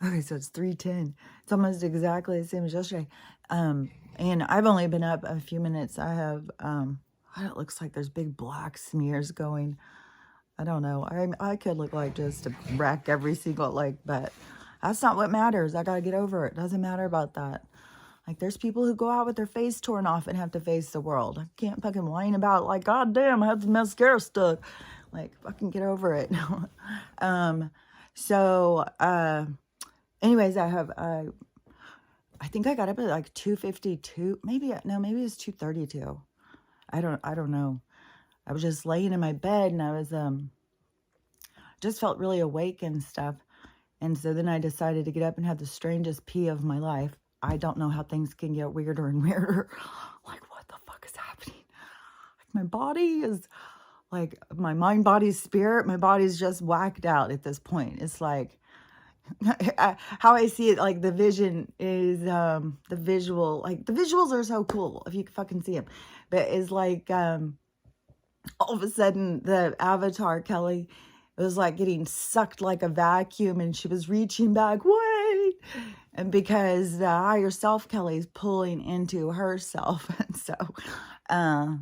Okay, so it's 3:10. It's almost exactly the same as yesterday. And I've only been up a few minutes. I have, it looks like there's big black smears going. I don't know. I could look like just a wreck every single, like, but that's not what matters. I gotta get over it. Doesn't matter about that. Like, there's people who go out with their face torn off and have to face the world. I can't fucking whine about, like, God damn, I have the mascara stuck. Like, fucking get over it. So, anyways, I think I got up at like 2:52. Maybe, no, maybe it's 2:32. I don't know. I was just laying in my bed and I was, just felt really awake and stuff. And so then I decided to get up and have the strangest pee of my life. I don't know how things can get weirder and weirder. Like, what the fuck is happening? Like, my body is like, my mind, body, spirit, my body's just whacked out at this point. It's like, how I see it, like the vision is, the visual, like the visuals are so cool if you can fucking see them. But it's like, all of a sudden the avatar Kelly was like getting sucked like a vacuum and she was reaching back, wait, and because the higher self Kelly's pulling into herself. And so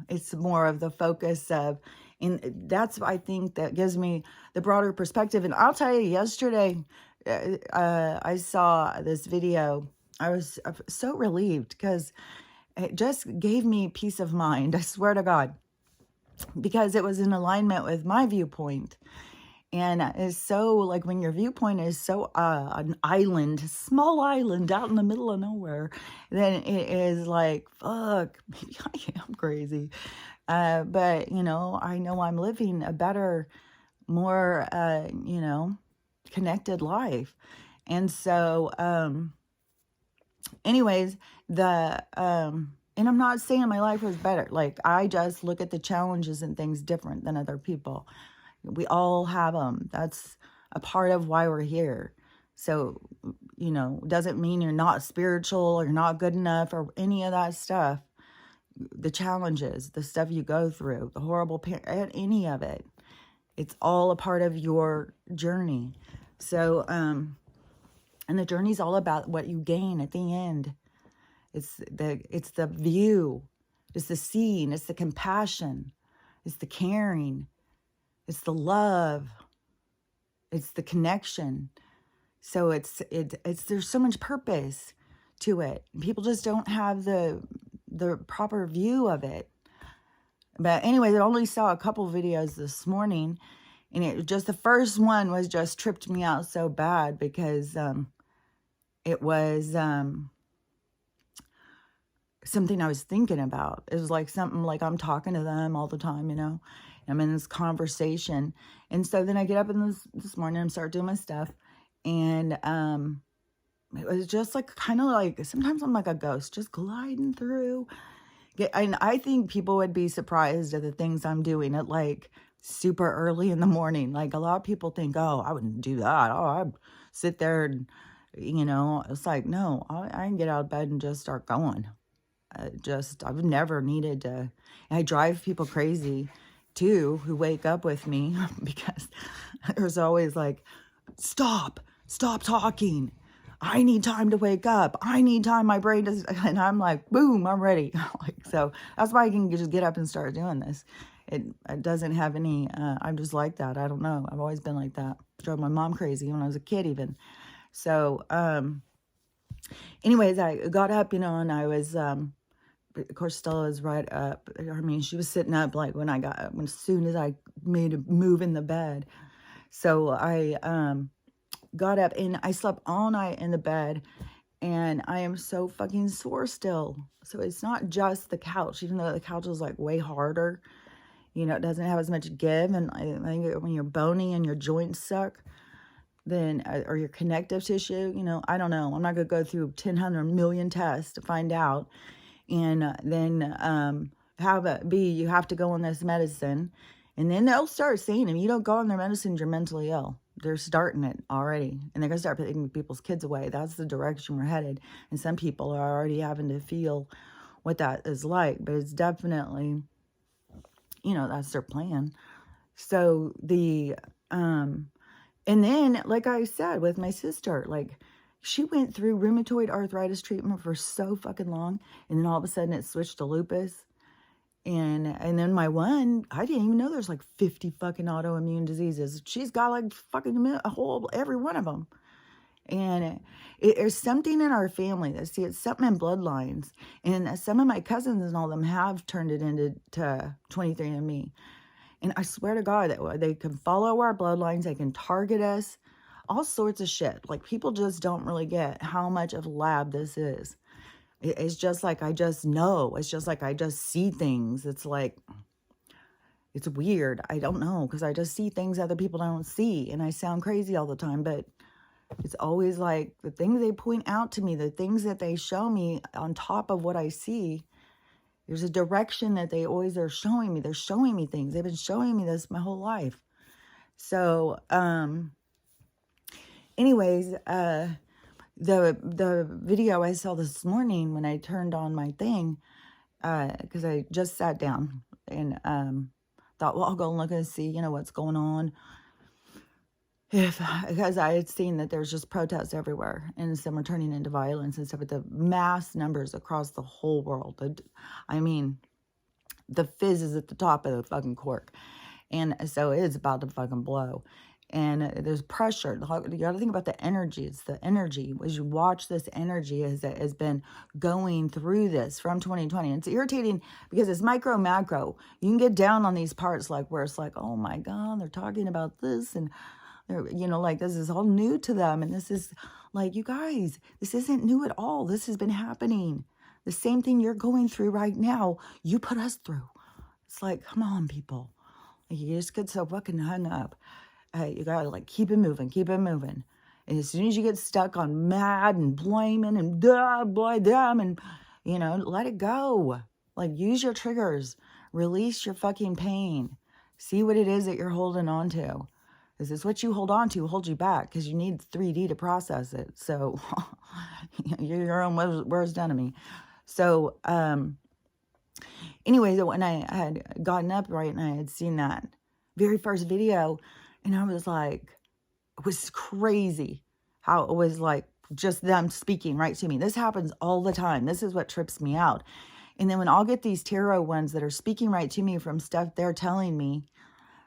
it's more of the focus of, and that's I think that gives me the broader perspective. And I'll tell you, yesterday I saw this video. I was so relieved because it just gave me peace of mind. I swear to God, because it was in alignment with my viewpoint. And it's so, like, when your viewpoint is so an island, small island out in the middle of nowhere, then it is like, fuck, maybe I am crazy. But, you know I'm living a better, more, connected life. And so, anyways, and I'm not saying my life was better. Like, I just look at the challenges and things different than other people. We all have them. That's a part of why we're here. So, doesn't mean you're not spiritual or you're not good enough or any of that stuff. The challenges, the stuff you go through, the horrible, any of it, it's all a part of your journey. So, and the journey's all about what you gain at the end. It's the view, it's the seeing, it's the compassion, it's the caring, it's the love, it's the connection. So it's there's so much purpose to it. People just don't have the proper view of it. But anyway, I only saw a couple videos this morning, and it just, the first one was just tripped me out so bad because it was something I was thinking about. It was like something like I'm talking to them all the time, I'm in this conversation. And so then I get up in this morning and start doing my stuff. And it was just like, kind of like, sometimes I'm like a ghost just gliding through. And I think people would be surprised at the things I'm doing at like super early in the morning. Like, a lot of people think, oh, I wouldn't do that. Oh, I'd sit there and, it's like, no, I can get out of bed and just start going. I've never needed to. I drive people crazy too who wake up with me because there's always like, stop talking. I need time to wake up. I need time. My brain does. And I'm like, boom, I'm ready. So that's why I can just get up and start doing this. It doesn't have any, I'm just like that. I don't know. I've always been like that. Drove my mom crazy when I was a kid even. So, anyways, I got up, and I was, of course, Stella was right up. I mean, she was sitting up like when as soon as I made a move in the bed. So I got up and I slept all night in the bed, and I am so fucking sore still. So it's not just the couch, even though the couch is like way harder. It doesn't have as much give. And I think when you're bony and your joints suck, then, or your connective tissue, I don't know. I'm not going to go through 1,000 million tests to find out. And then you have to go on this medicine. And then they'll start saying, if you don't go on their medicine, you're mentally ill. They're starting it already. And they're going to start taking people's kids away. That's the direction we're headed. And some people are already having to feel what that is like. But it's definitely, that's their plan. So And then, like I said, with my sister, like, she went through rheumatoid arthritis treatment for so fucking long, and then all of a sudden it switched to lupus. And then my one, I didn't even know there's like 50 fucking autoimmune diseases. She's got like fucking a whole, every one of them. And there's something in our family that, see, it's something in bloodlines. And some of my cousins and all them have turned it into 23andMe. And I swear to God that they can follow our bloodlines, they can target us, all sorts of shit. Like, people just don't really get how much of a lab this is. It's just like, I just know. It's just like, I just see things. It's like, it's weird. I don't know, because I just see things other people don't see. And I sound crazy all the time, but it's always like the things they point out to me, the things that they show me on top of what I see. There's a direction that they always are showing me. They're showing me things. They've been showing me this my whole life. So, anyways, the video I saw this morning when I turned on my thing, because I just sat down and thought, well, I'll go and look and see, what's going on. Because I had seen that there's just protests everywhere, and some are turning into violence and stuff, but the mass numbers across the whole world. I mean, the fizz is at the top of the fucking cork. And so it's about to fucking blow. And there's pressure. You got to think about the energy. It's the energy. As you watch this energy as it has been going through this from 2020. It's irritating because it's micro, macro. You can get down on these parts like where it's like, oh my God, they're talking about this. And like, this is all new to them. And this is like, you guys, this isn't new at all. This has been happening. The same thing you're going through right now, you put us through. It's like, come on, people. You just get so fucking hung up. You gotta like keep it moving, keep it moving. And as soon as you get stuck on mad and blaming and boy, them, and let it go. Like, use your triggers, release your fucking pain. See what it is that you're holding on to. Because it's what you hold on to holds you back, because you need 3D to process it. So you're your own worst enemy. So anyways, when I had gotten up, right, and I had seen that very first video, and I was like, it was crazy how it was like just them speaking right to me. This happens all the time. This is what trips me out. And then when I'll get these tarot ones that are speaking right to me from stuff they're telling me,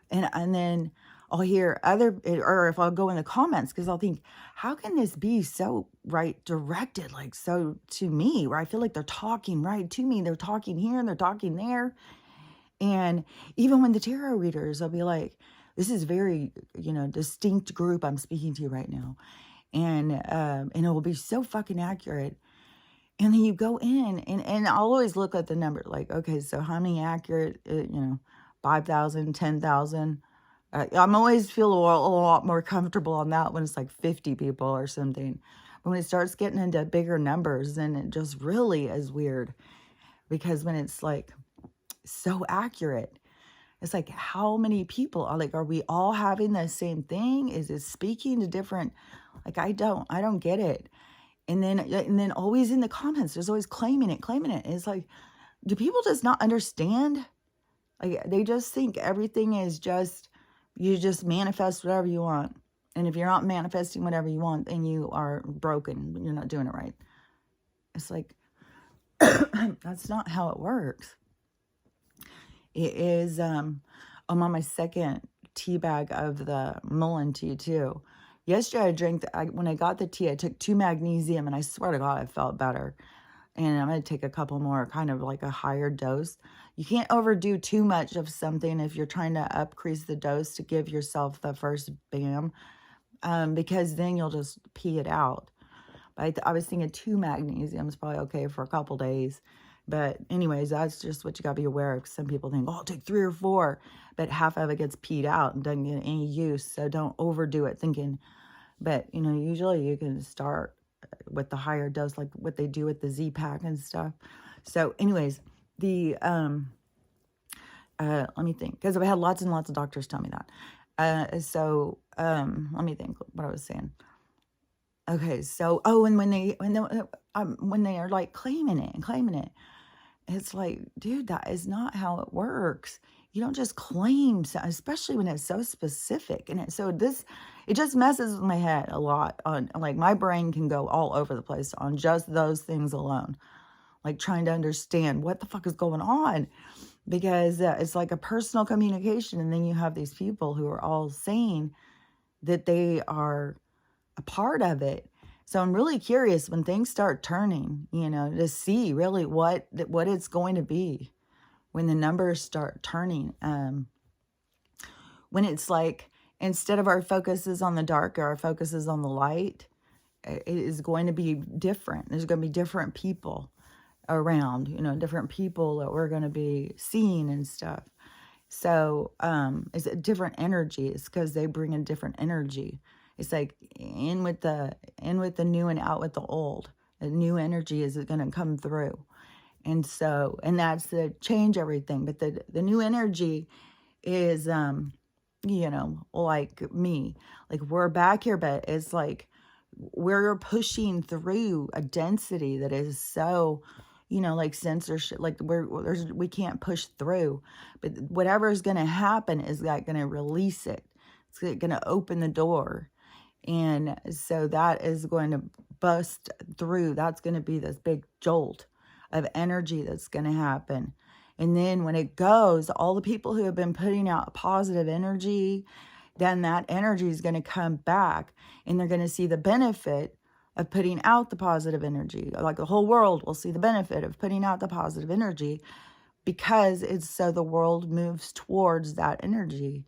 and then I'll hear or if I'll go in the comments, because I'll think, how can this be so right directed, like so to me, where I feel like they're talking right to me. They're talking here and they're talking there. And even when the tarot readers, I'll be like, this is very, distinct group I'm speaking to right now. And it will be so fucking accurate. And then you go in and I'll always look at the number, like, okay, so how many accurate, 5,000, 10,000. I'm always feel a lot more comfortable on that when it's like 50 people or something. But when it starts getting into bigger numbers, then it just really is weird. Because when it's like so accurate, it's like, how many people are we all having the same thing? Is it speaking to different, like, I don't get it. And then always in the comments, there's always claiming it. It's like, do people just not understand? Like, they just think everything is just, you just manifest whatever you want. And if you're not manifesting whatever you want, then you are broken. You're not doing it right. It's like, that's not how it works. It is, I'm on my second tea bag of the Mullen tea too. Yesterday I drank, when I got the tea, I took 2 magnesium, and I swear to God, I felt better. And I'm going to take a couple more, kind of like a higher dose. You can't overdo too much of something if you're trying to increase the dose to give yourself the first bam, because then you'll just pee it out. But I was thinking 2 magnesium is probably okay for a couple days. But anyways, that's just what you got to be aware of. Some people think, oh, I'll take 3 or 4, but half of it gets peed out and doesn't get any use. So don't overdo it thinking. But, usually you can start with the higher dose, like what they do with the Z-Pack and stuff. So anyways, let me think, because I've had lots and lots of doctors tell me that. Let me think what I was saying. Okay, so, and when they are like claiming it, it's like, dude, that is not how it works. You don't just claim, especially when it's so specific. And it just messes with my head a lot. On like my brain can go all over the place on just those things alone, like trying to understand what the fuck is going on, because it's like a personal communication, and then you have these people who are all saying that they are a part of it. So I'm really curious when things start turning, to see really what it's going to be when the numbers start turning. When it's like, instead of our focus is on the dark, our focus is on the light, it is going to be different. There's going to be different people around, different people that we're going to be seeing and stuff. So it's a different energy. It's because they bring a different energy. It's like in with the new and out with the old. The new energy is going to come through. And so, and that's the change everything. But the new energy is, like me, like we're back here, but it's like we're pushing through a density that is so, like censorship, like we can't push through. But whatever is going to happen is like going to release it. It's going to open the door. And so that is going to bust through. That's going to be this big jolt of energy that's going to happen. And then when it goes, all the people who have been putting out positive energy, then that energy is going to come back, and they're going to see the benefit of putting out the positive energy. Like the whole world will see the benefit of putting out the positive energy, because it's so the world moves towards that energy.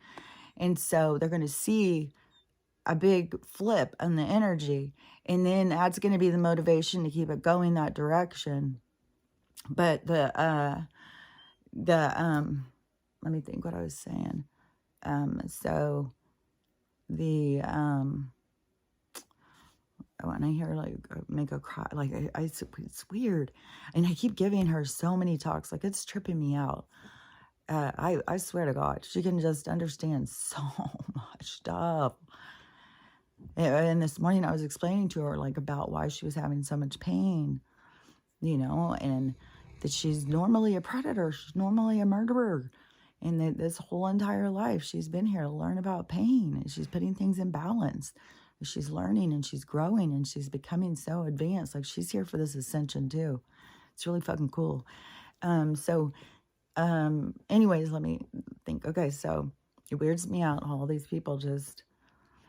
And so they're going to see a big flip in the energy, and then that's going to be the motivation to keep it going that direction. But let me think what I was saying. So the when I hear like make a cry, like it's weird, and I keep giving her so many talks, like it's tripping me out. I swear to God, she can just understand so much stuff. And this morning I was explaining to her like about why she was having so much pain, and that she's normally a predator, she's normally a murderer, and that this whole entire life she's been here to learn about pain, and she's putting things in balance. She's learning and she's growing and she's becoming so advanced. Like she's here for this ascension too. It's really fucking cool. Anyways, let me think. Okay, so it weirds me out all these people just,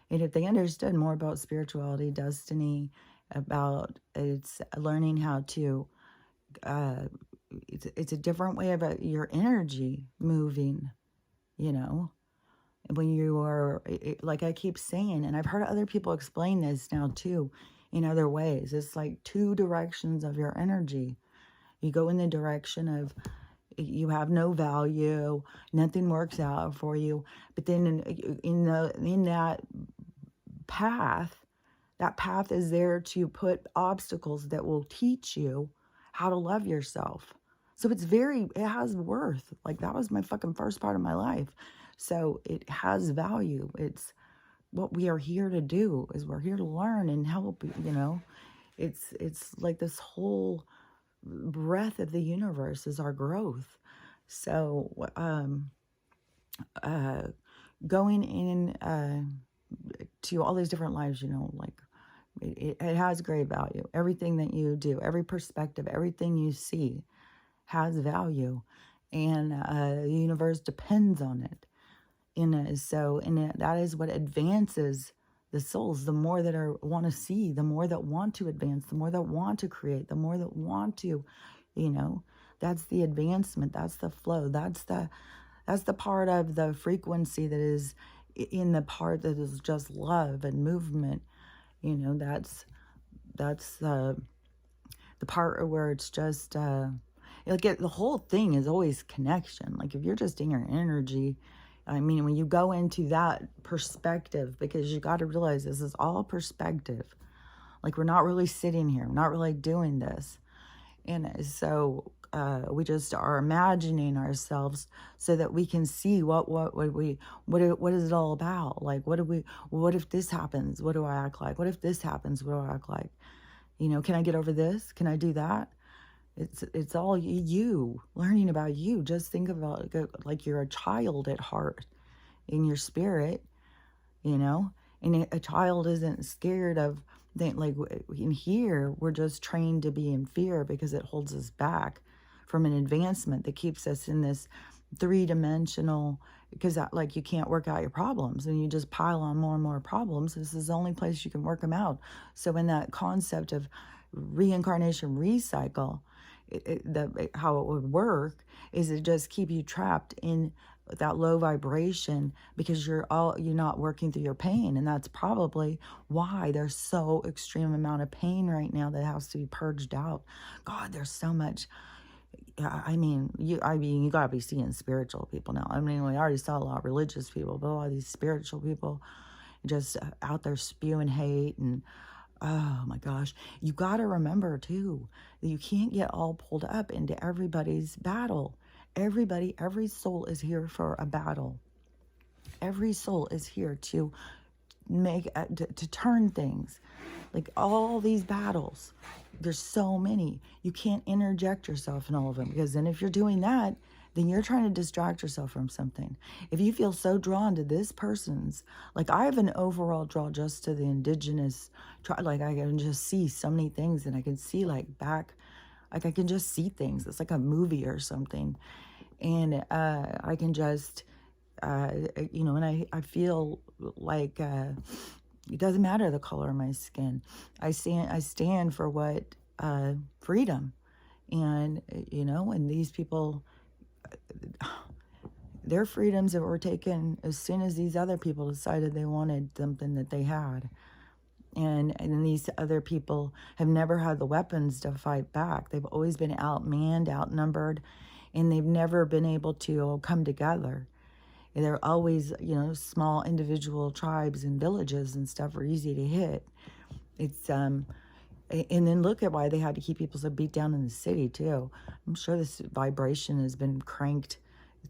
and if they understood more about spirituality, destiny, about it's learning how to, it's a different way of your energy moving, when you are, like I keep saying, and I've heard other people explain this now too, in other ways. It's like two directions of your energy. You go in the direction of you have no value, nothing works out for you, but then in that path is there to put obstacles that will teach you how to love yourself. So it has worth. Like that was my fucking first part of my life. So it has value. It's what we are here to do, is we're here to learn and help, It's like this whole breath of the universe is our growth. So going in to all these different lives, like it has great value. Everything that you do, every perspective, everything you see has value, and the universe depends on it. That is what advances the souls. The more that want to see, the more that want to advance, the more that want to create, the more that want to, that's the advancement. That's the flow. That's the part of the frequency that is in the part that is just love and movement. That's the part where it's just the whole thing is always connection. Like if you're just in your energy, when you go into that perspective, because you got to realize this is all perspective. Like we're not really sitting here, we're not really doing this. And so we just are imagining ourselves so that we can see what is it all about? Like what if this happens? What do I act like? What if this happens? What do I act like? Can I get over this? Can I do that? It's all you, learning about you. Just think about it like you're a child at heart, in your spirit, you know? And a child isn't scared of things. Like in here, we're just trained to be in fear because it holds us back from an advancement that keeps us in this three-dimensional, because like you can't work out your problems and you just pile on more and more problems. This is the only place you can work them out. So in that concept of reincarnation recycle, how it would work is it just keep you trapped in that low vibration because you're not working through your pain. And that's probably why there's so extreme amount of pain right now that has to be purged out. God, there's so much. You gotta be seeing spiritual people now. I mean, we already saw a lot of religious people, but a lot of these spiritual people just out there spewing hate. And oh my gosh, you gotta remember too that you can't get all pulled up into everybody's battle. Every soul is here for a battle. Every soul is here to to turn things. Like all these battles, there's so many. You can't interject yourself in all of them, because then if you're doing that, then you're trying to distract yourself from something. If you feel so drawn to this person's, like I have an overall draw just to the indigenous, like I can just see so many things, and I can see like I can just see things. It's like a movie or something. And I can just, and I feel like it doesn't matter the color of my skin. I stand for what freedom, and and these people, their freedoms that were taken as soon as these other people decided they wanted something that they had. And these other people have never had the weapons to fight back. They've always been outmanned, outnumbered, and they've never been able to come together. They're always, small individual tribes and villages and stuff are easy to hit. It's and then look at why they had to keep people so beat down in the city too. I'm sure this vibration has been cranked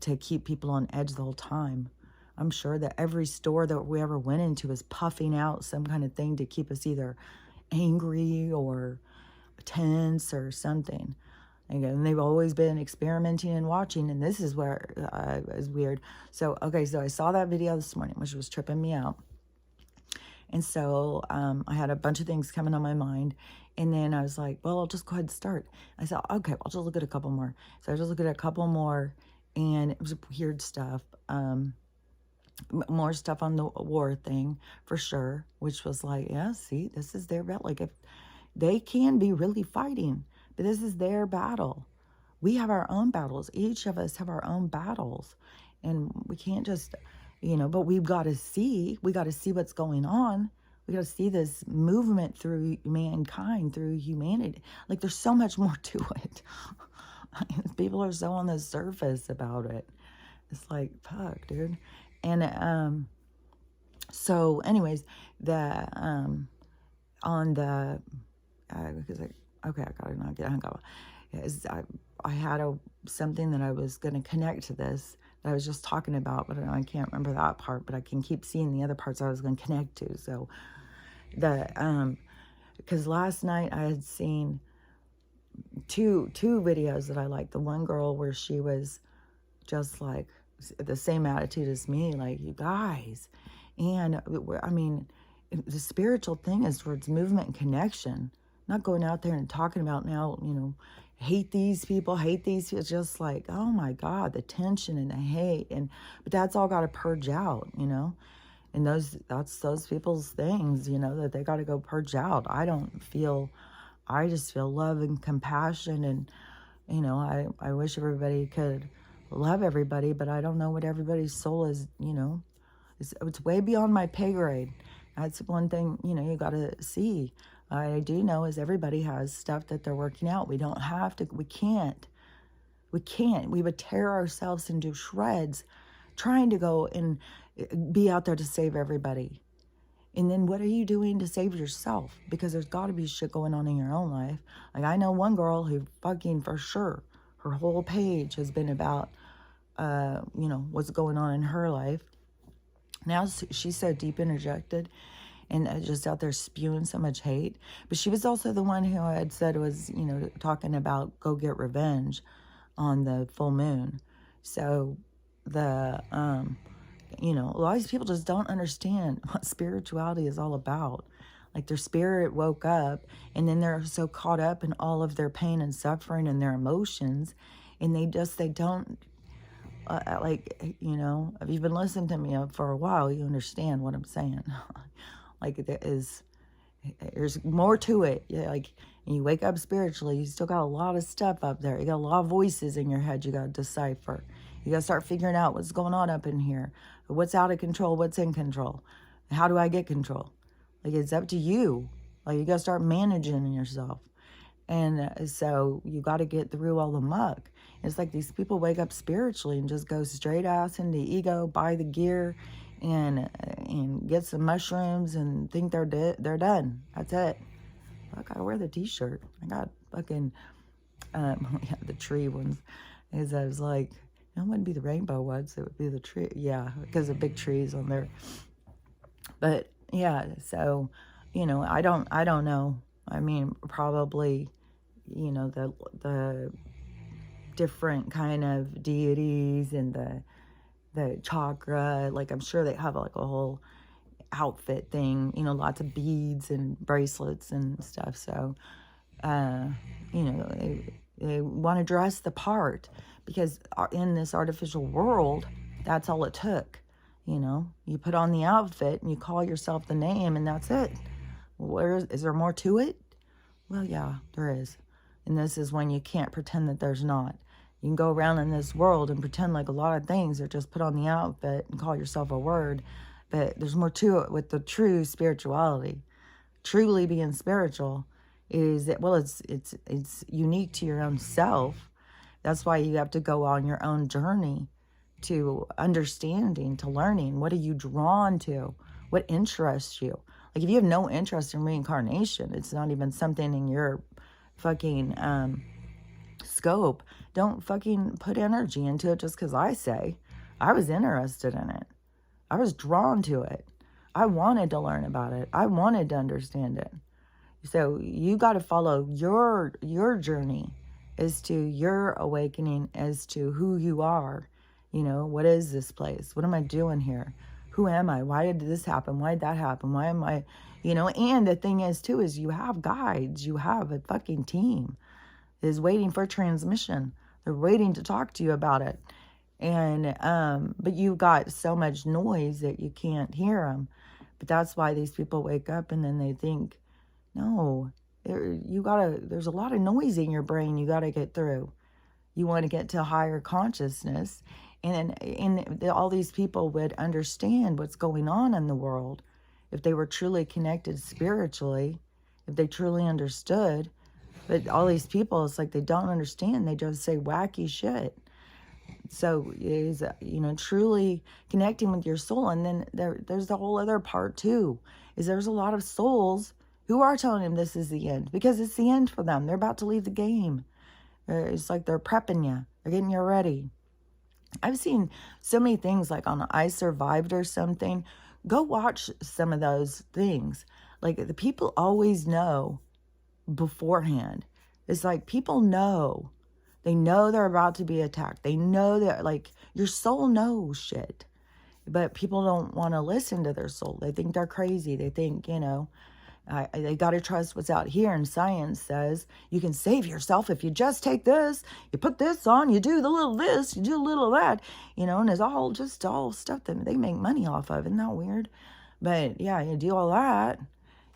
to keep people on edge the whole time. I'm sure that every store that we ever went into is puffing out some kind of thing to keep us either angry or tense or something. And they've always been experimenting and watching, and this is where is weird. So, okay, so I saw that video this morning, which was tripping me out. And so I had a bunch of things coming on my mind, and then I was like, well, I'll just go ahead and start. I said, okay, I'll just look at a couple more. So I just looked at a couple more, and it was weird stuff. More stuff on the war thing, for sure, which was like, yeah, see, this is their battle. Like, if they can be really fighting, but this is their battle. We have our own battles. Each of us have our own battles. And we can't just, but we got to see what's going on. We got to see this movement through mankind, through humanity. Like, there's so much more to it. People are so on the surface about it. It's like, fuck, dude. And so anyways, on the because I gotta not get hung up. I had something that I was going to connect to this that I was just talking about, but I can't remember that part. But I can keep seeing the other parts I was going to connect to. So because last night I had seen two videos that I liked. The one girl where she was just like the same attitude as me, like, you guys. And I mean, the spiritual thing is towards movement and connection, not going out there and talking about now, hate these people. It's just like, oh my God, the tension and the hate. But that's all got to purge out, and that's those people's things, that they got to go purge out. I just feel love and compassion, and I wish everybody could love everybody, but I don't know what everybody's soul is. It's way beyond my pay grade. That's one thing, you got to see. I do know is everybody has stuff that they're working out. We don't have to, we can't. We would tear ourselves into shreds trying to go and be out there to save everybody. And then what are you doing to save yourself? Because there's got to be shit going on in your own life. Like, I know one girl who fucking for sure, her whole page has been about, what's going on in her life. Now she's so deep interjected. and just out there spewing so much hate. But she was also the one who had said was, talking about go get revenge on the full moon. So the, a lot of these people just don't understand what spirituality is all about. Like their spirit woke up, and then they're so caught up in all of their pain and suffering and their emotions, and they don't, if you've been listening to me for a while, you understand what I'm saying. Like there's more to it. Yeah, like and you wake up spiritually, you still got a lot of stuff up there. You got a lot of voices in your head you got to decipher. You got to start figuring out what's going on up in here. What's out of control, what's in control. How do I get control? Like, it's up to you. Like, you got to start managing yourself. And so you got to get through all the muck. It's like these people wake up spiritually and just go straight ass into ego, buy the gear, and get some mushrooms and think they're done. That's it. I gotta wear the t-shirt. I got fucking the tree ones. Is I was like, it wouldn't be the rainbow ones. It would be the tree. Yeah, because the big trees on there. But yeah, so I don't know. I mean, probably, the different kind of deities and the chakra, like I'm sure they have like a whole outfit thing, lots of beads and bracelets and stuff. So, they want to dress the part because in this artificial world, that's all it took. You put on the outfit and you call yourself the name and that's it. Is there more to it? Well, yeah, there is. And this is when you can't pretend that there's not. You can go around in this world and pretend like a lot of things are just put on the outfit and call yourself a word. But there's more to it with the true spirituality. Truly being spiritual is that, well, it's unique to your own self. That's why you have to go on your own journey to understanding, to learning. What are you drawn to? What interests you? Like, if you have no interest in reincarnation, it's not even something in your fucking scope, don't fucking put energy into it just because I say. I was interested in it. I was drawn to it. I wanted to learn about it. I wanted to understand it. So you got to follow your journey as to your awakening, as to who you are. What is this place? What am I doing here? Who am I? Why did this happen? Why did that happen? Why am I, and the thing is too, is you have guides. You have a fucking team that is waiting for transmission. They're waiting to talk to you about it. And, but you've got so much noise that you can't hear them. But that's why these people wake up and then they think, no, there's a lot of noise in your brain you got to get through. You want to get to higher consciousness. And all these people would understand what's going on in the world if they were truly connected spiritually, if they truly understood. But all these people, it's like they don't understand. They just say wacky shit. So is truly connecting with your soul. And then there's the whole other part too, is there's a lot of souls who are telling him this is the end, because it's the end for them. They're about to leave the game. It's like they're prepping you. They're getting you ready. I've seen so many things like on I Survived or something. Go watch some of those things. Like, the people always know beforehand. It's like people know. They know they're about to be attacked. They know that, like, your soul knows shit. But people don't want to listen to their soul. They think they're crazy. They think, they got to trust what's out here. And science says you can save yourself if you just take this, you put this on, you do the little this, you do a little that, and it's all stuff that they make money off of. Isn't that weird? But yeah, you do all that,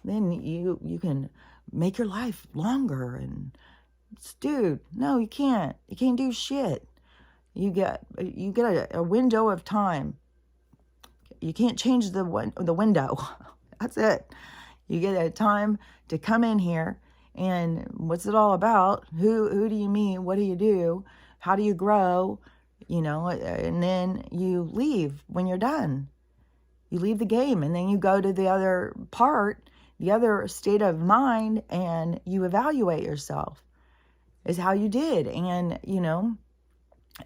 then you can make your life longer. And dude, no, you can't. You can't do shit. You get a window of time. You can't change the window. That's it. You get a time to come in here, and what's it all about? Who do you meet? What do you do? How do you grow? And then you leave when you're done. You leave the game, and then you go to the other part, the other state of mind, and you evaluate yourself. Is how you did. And,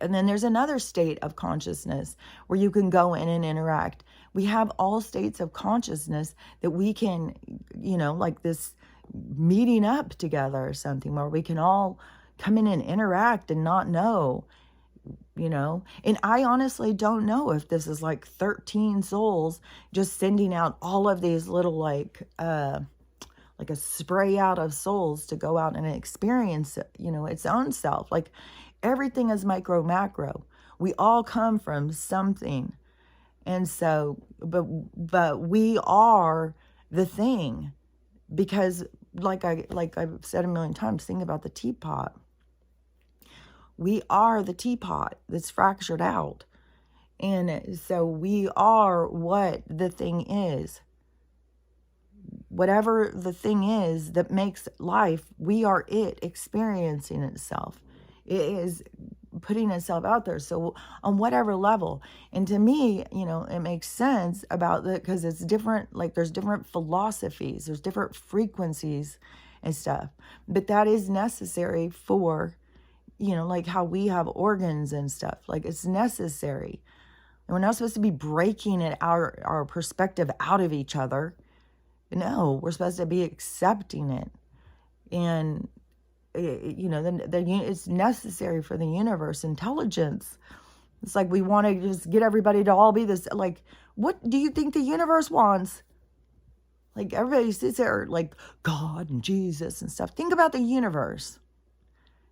and then there's another state of consciousness where you can go in and interact We have all states of consciousness that we can, like this meeting up together or something where we can all come in and interact and not know, And I honestly don't know if this is like 13 souls just sending out all of these little like a spray out of souls to go out and experience, its own self. Like everything is micro macro. We all come from something. And so, but we are the thing, because like I've said a million times, think about the teapot. We are the teapot that's fractured out. And so we are what the thing is. Whatever the thing is that makes life, we are it experiencing itself. It is putting itself out there. So on whatever level. And to me, it makes sense about that, because it's different. Like there's different philosophies, there's different frequencies and stuff. But that is necessary for, like how we have organs and stuff. Like it's necessary. And we're not supposed to be breaking it, our perspective out of each other. No, we're supposed to be accepting it. And, it's necessary for the universe intelligence. It's like we want to just get everybody to all be this. Like, what do you think the universe wants? Like everybody sits there like God and Jesus and stuff. Think about the universe.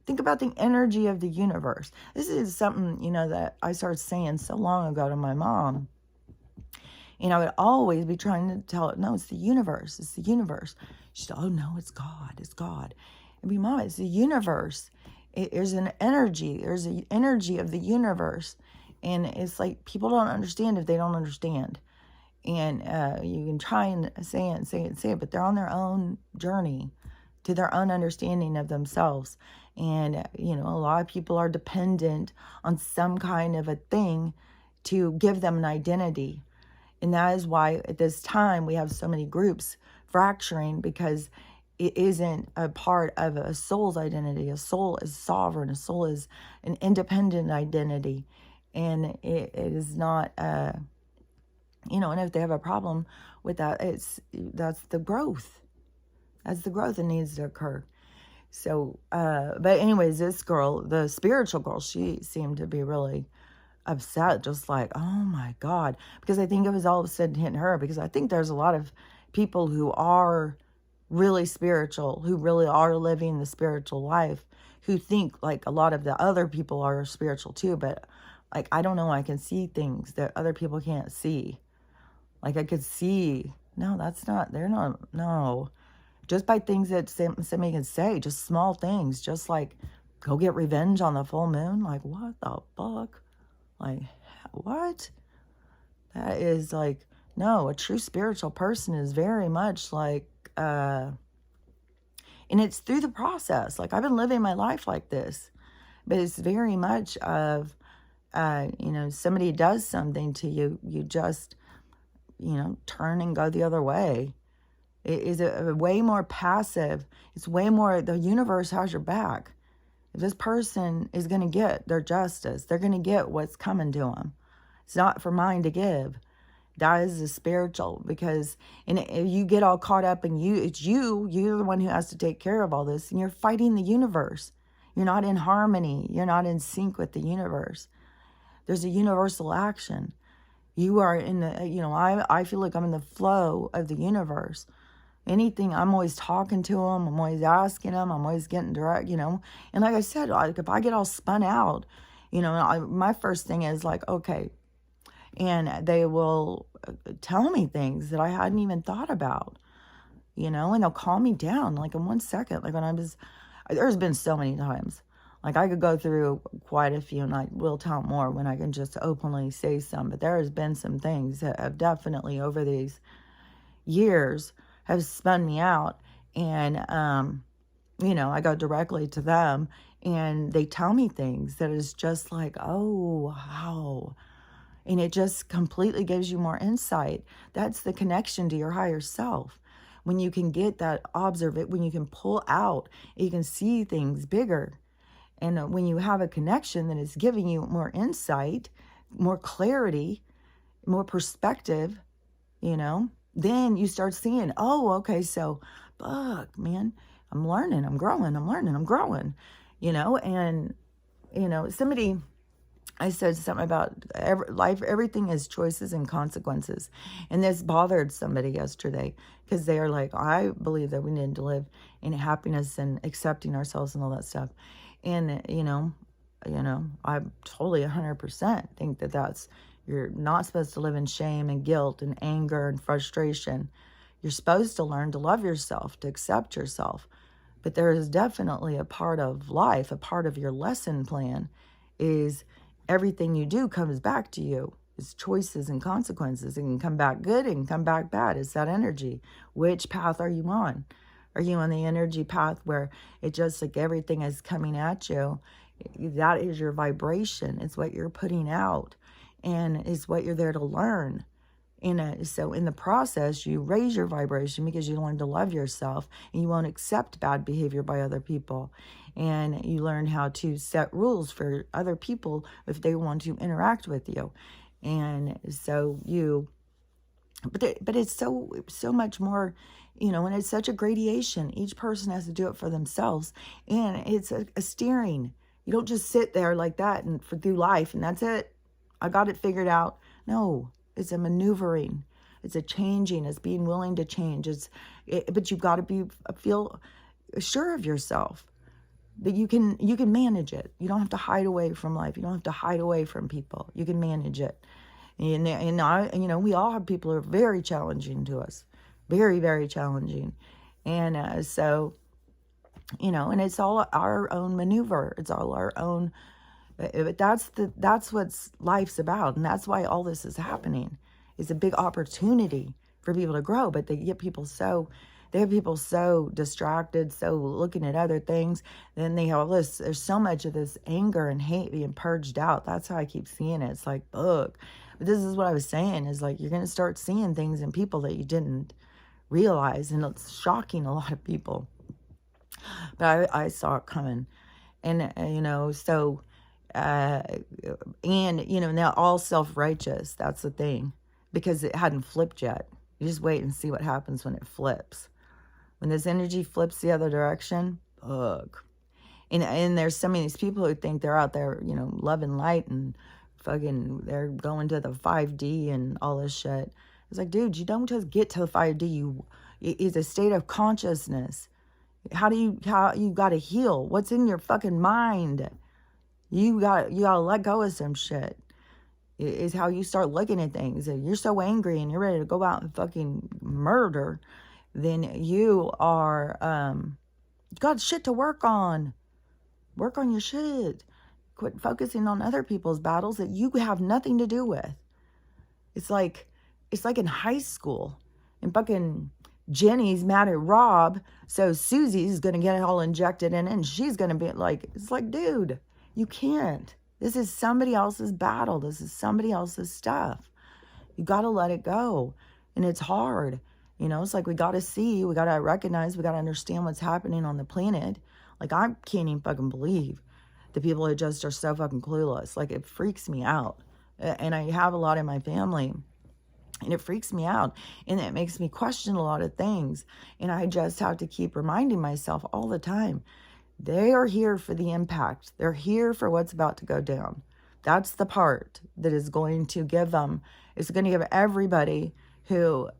Think about the energy of the universe. This is something, that I started saying so long ago to my mom. And I would always be trying to tell her, no, it's the universe. It's the universe. She said, oh, no, it's God. It's God. And be, Mom, it's the universe. There's an energy. There's an energy of the universe. And it's like people don't understand if they don't understand. And you can try and say it, but they're on their own journey to their own understanding of themselves. And, a lot of people are dependent on some kind of a thing to give them an identity. And that is why at this time we have so many groups fracturing, because it isn't a part of a soul's identity. A soul is sovereign. A soul is an independent identity. And it is not, and if they have a problem with that, that's the growth. That's the growth that needs to occur. So, but anyways, this girl, the spiritual girl, she seemed to be really upset, just like, oh my God, because I think it was all of a sudden hitting her, because I think there's a lot of people who are really spiritual, who really are living the spiritual life, who think like a lot of the other people are spiritual too, but like, I don't know, I can see things that other people can't see. Like I could see, no, they're not, no. Just by things that somebody can say, just small things, just like go get revenge on the full moon. Like, what the fuck? Like, what? That is like, no, a true spiritual person is very much like, and it's through the process. Like, I've been living my life like this, but it's very much of, somebody does something to you, you just, turn and go the other way. It is a way more passive. It's way more, the universe has your back. If this person is going to get their justice, they're going to get what's coming to them. It's not for mine to give. That is the spiritual, because if you get all caught up in you're the one who has to take care of all this, and you're fighting the universe. You're not in harmony. You're not in sync with the universe. There's a universal action. You are in the, I feel like I'm in the flow of the universe. Anything, I'm always talking to them, I'm always asking them, I'm always getting direct, And like I said, if I get all spun out, my first thing is like, okay. And they will tell me things that I hadn't even thought about, and they'll calm me down like in 1 second. Like when there's been so many times. Like I could go through quite a few, and I will tell more when I can just openly say some. But there has been some things that have definitely over these years have spun me out, and I go directly to them, and they tell me things that is just like, oh wow, and it just completely gives you more insight. That's the connection to your higher self, when you can get that when you can pull out, you can see things bigger, and when you have a connection that is giving you more insight, more clarity, more perspective, you know, then you start seeing, oh, okay, so, fuck, man, I'm learning, I'm growing, I'm learning, I'm growing, you know, and, you know, I said something about life, everything is choices and consequences. And this bothered somebody yesterday because they are like, I believe that we need to live in happiness and accepting ourselves and all that stuff. And, I totally 100% think that you're not supposed to live in shame and guilt and anger and frustration. You're supposed to learn to love yourself, to accept yourself. But there is definitely a part of life, a part of your lesson plan is everything you do comes back to you. It's choices and consequences. It can come back good, it can come back bad. It's that energy. Which path are you on? Are you on the energy path where it just like everything is coming at you? That is your vibration. It's what you're putting out. And it's what you're there to learn. So in the process, you raise your vibration because you learn to love yourself and you won't accept bad behavior by other people. And you learn how to set rules for other people if they want to interact with you. And so but it's so much more, and it's such a gradation. Each person has to do it for themselves. And it's a steering. You don't just sit there like that and through life and that's it. I got it figured out. No. It's a maneuvering. It's a changing. It's being willing to change. But you've got to feel sure of yourself that you can manage it. You don't have to hide away from life. You don't have to hide away from people. You can manage it. And we all have people who are very challenging to us, very, very challenging, and and it's all our own maneuver. It's all our own. But that's what life's about, and that's why all this is happening. It's a big opportunity for people to grow, but they have people so distracted, so looking at other things. Then they have all this. There's so much of this anger and hate being purged out. That's how I keep seeing it. It's like, ugh. But this is what I was saying is like you're gonna start seeing things in people that you didn't realize, and it's shocking a lot of people. But I saw it coming, and so. Now all self-righteous, that's the thing, because it hadn't flipped yet. You just wait and see what happens when it flips. When this energy flips the other direction, ugh. And there's so many of these people who think they're out there, loving light and fucking they're going to the 5D and all this shit. It's like, dude, you don't just get to the 5D. It's a state of consciousness. How you got to heal? What's in your fucking mind? You gotta let go of some shit. Is how you start looking at things. If you're so angry and you're ready to go out and fucking murder, then you are got shit to work on. Work on your shit. Quit focusing on other people's battles that you have nothing to do with. It's like in high school, and fucking Jenny's mad at Rob, so Susie's gonna get it all injected in, and she's gonna be like, it's like, dude. You can't. This is somebody else's battle. This is somebody else's stuff. You got to let it go. And it's hard. It's like we got to see, we got to recognize, we got to understand what's happening on the planet. Like, I can't even fucking believe the people who just are so fucking clueless. Like, it freaks me out. And I have a lot in my family. And it freaks me out. And it makes me question a lot of things. And I just have to keep reminding myself all the time. They are here for the impact. They're here for what's about to go down. That's the part that is going to give them, it's going to give everybody who,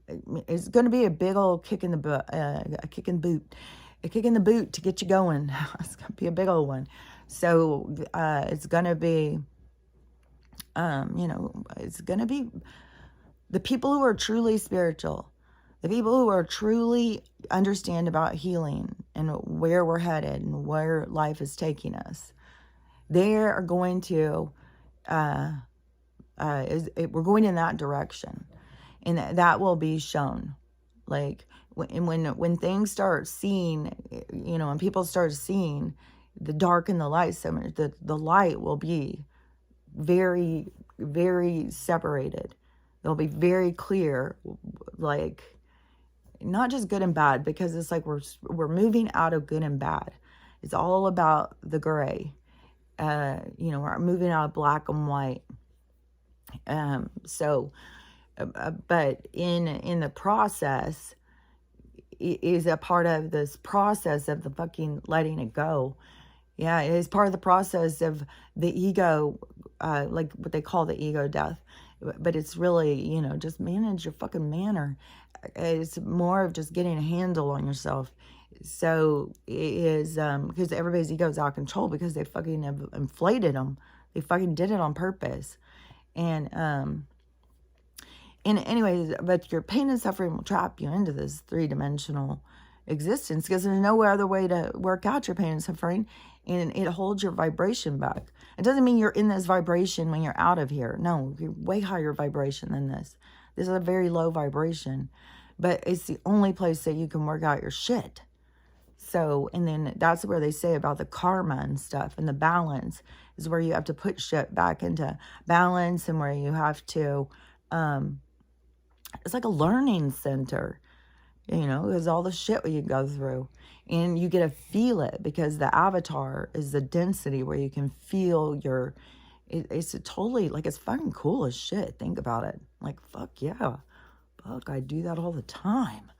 it's going to be a big old kick in the boot to get you going. It's going to be a big old one. So it's going to be, it's going to be the people who are truly spiritual. The people who are truly understand about healing and where we're headed and where life is taking us, they are going to, we're going in that direction, and that will be shown. Like when things start seeing, when people start seeing the dark and the light, so much, the light will be very, very separated. They'll be very clear, like. Not just good and bad, because it's like we're moving out of good and bad. It's all about the gray. We're moving out of black and white. So, but in the process, is a part of this process of the fucking letting it go. Yeah, it is part of the process of the ego, like what they call the ego death. But it's really, just manage your fucking manner. It's more of just getting a handle on yourself. So it is, because everybody's ego is out of control because they fucking have inflated them. They fucking did it on purpose. And anyways, but your pain and suffering will trap you into this three-dimensional existence because there's no other way to work out your pain and suffering, and it holds your vibration back. It doesn't mean you're in this vibration when you're out of here. No, you're way higher vibration than this. This is a very low vibration, but it's the only place that you can work out your shit. So, and then that's where they say about the karma and stuff, and the balance is where you have to put shit back into balance, and where you have to, it's like a learning center, there's all the shit you go through, and you get to feel it because the avatar is the density where you can feel it's totally, like, it's fucking cool as shit. Think about it. Like, fuck yeah. Fuck, I do that all the time.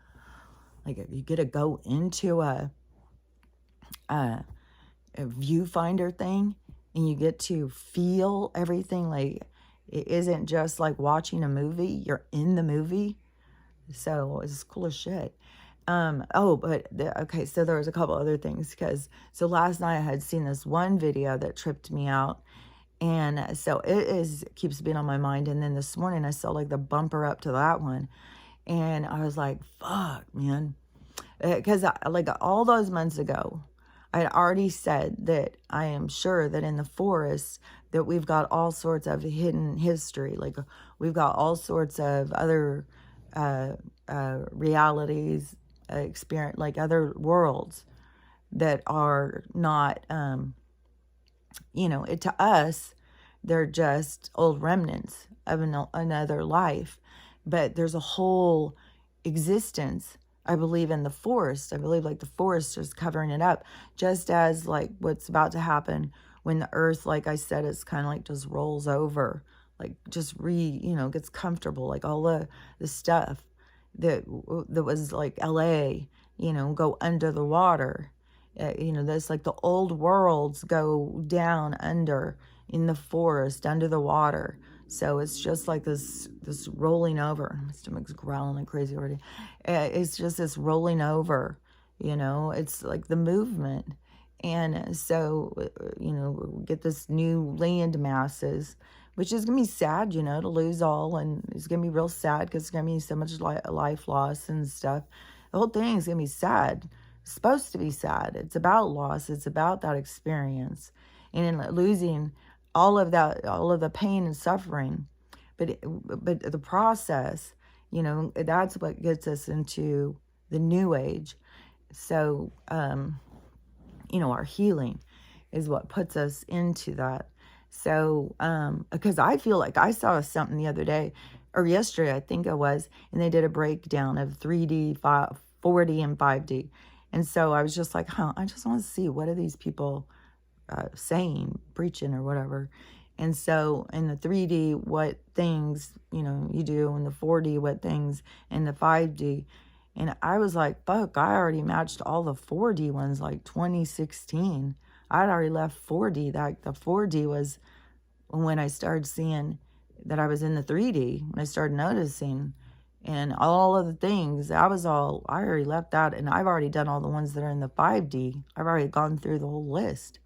Like, you get to go into a viewfinder thing, and you get to feel everything. Like, it isn't just like watching a movie. You're in the movie. So it's cool as shit. Okay, so there was a couple other things. So last night I had seen this one video that tripped me out. And so keeps being on my mind. And then this morning I saw like the bumper up to that one. And I was like, fuck, man. Because like all those months ago, I had already said that I am sure that in the forest that we've got all sorts of hidden history. Like, we've got all sorts of other realities, experience, like other worlds that are not, to us, they're just old remnants of another life. But there's a whole existence, I believe, in the forest. I believe like the forest is covering it up, just as like what's about to happen when the earth, like I said, it's kind of like just rolls over, like just gets comfortable, like all the stuff that was like LA, go under the water. That's like the old worlds go down under in the forest, under the water. So it's just like this rolling over. My stomach's growling like crazy already. It's just this rolling over, it's like the movement. And so, we get this new land masses, which is going to be sad, to lose all. And it's going to be real sad because it's going to be so much life loss and stuff. The whole thing is going to be sad. It's supposed to be sad. It's about loss. It's about that experience. And in losing all of that, all of the pain and suffering. But the process, that's what gets us into the new age. So, our healing is what puts us into that. So, because I feel like I saw something the other day, or yesterday, I think it was, and they did a breakdown of 3D, 4D, and 5D. And so I was just like, I just want to see, what are these people saying, preaching, or whatever. And so in the 3D, what things, you do, and the 4D, what things, and the 5D. And I was like, fuck, I already matched all the 4D ones, like 2016. I'd already left 4D. Like the 4D was when I started seeing that I was in the 3D, when I started noticing, and all of the things, I already left that, and I've already done all the ones that are in the 5D. I've already gone through the whole list.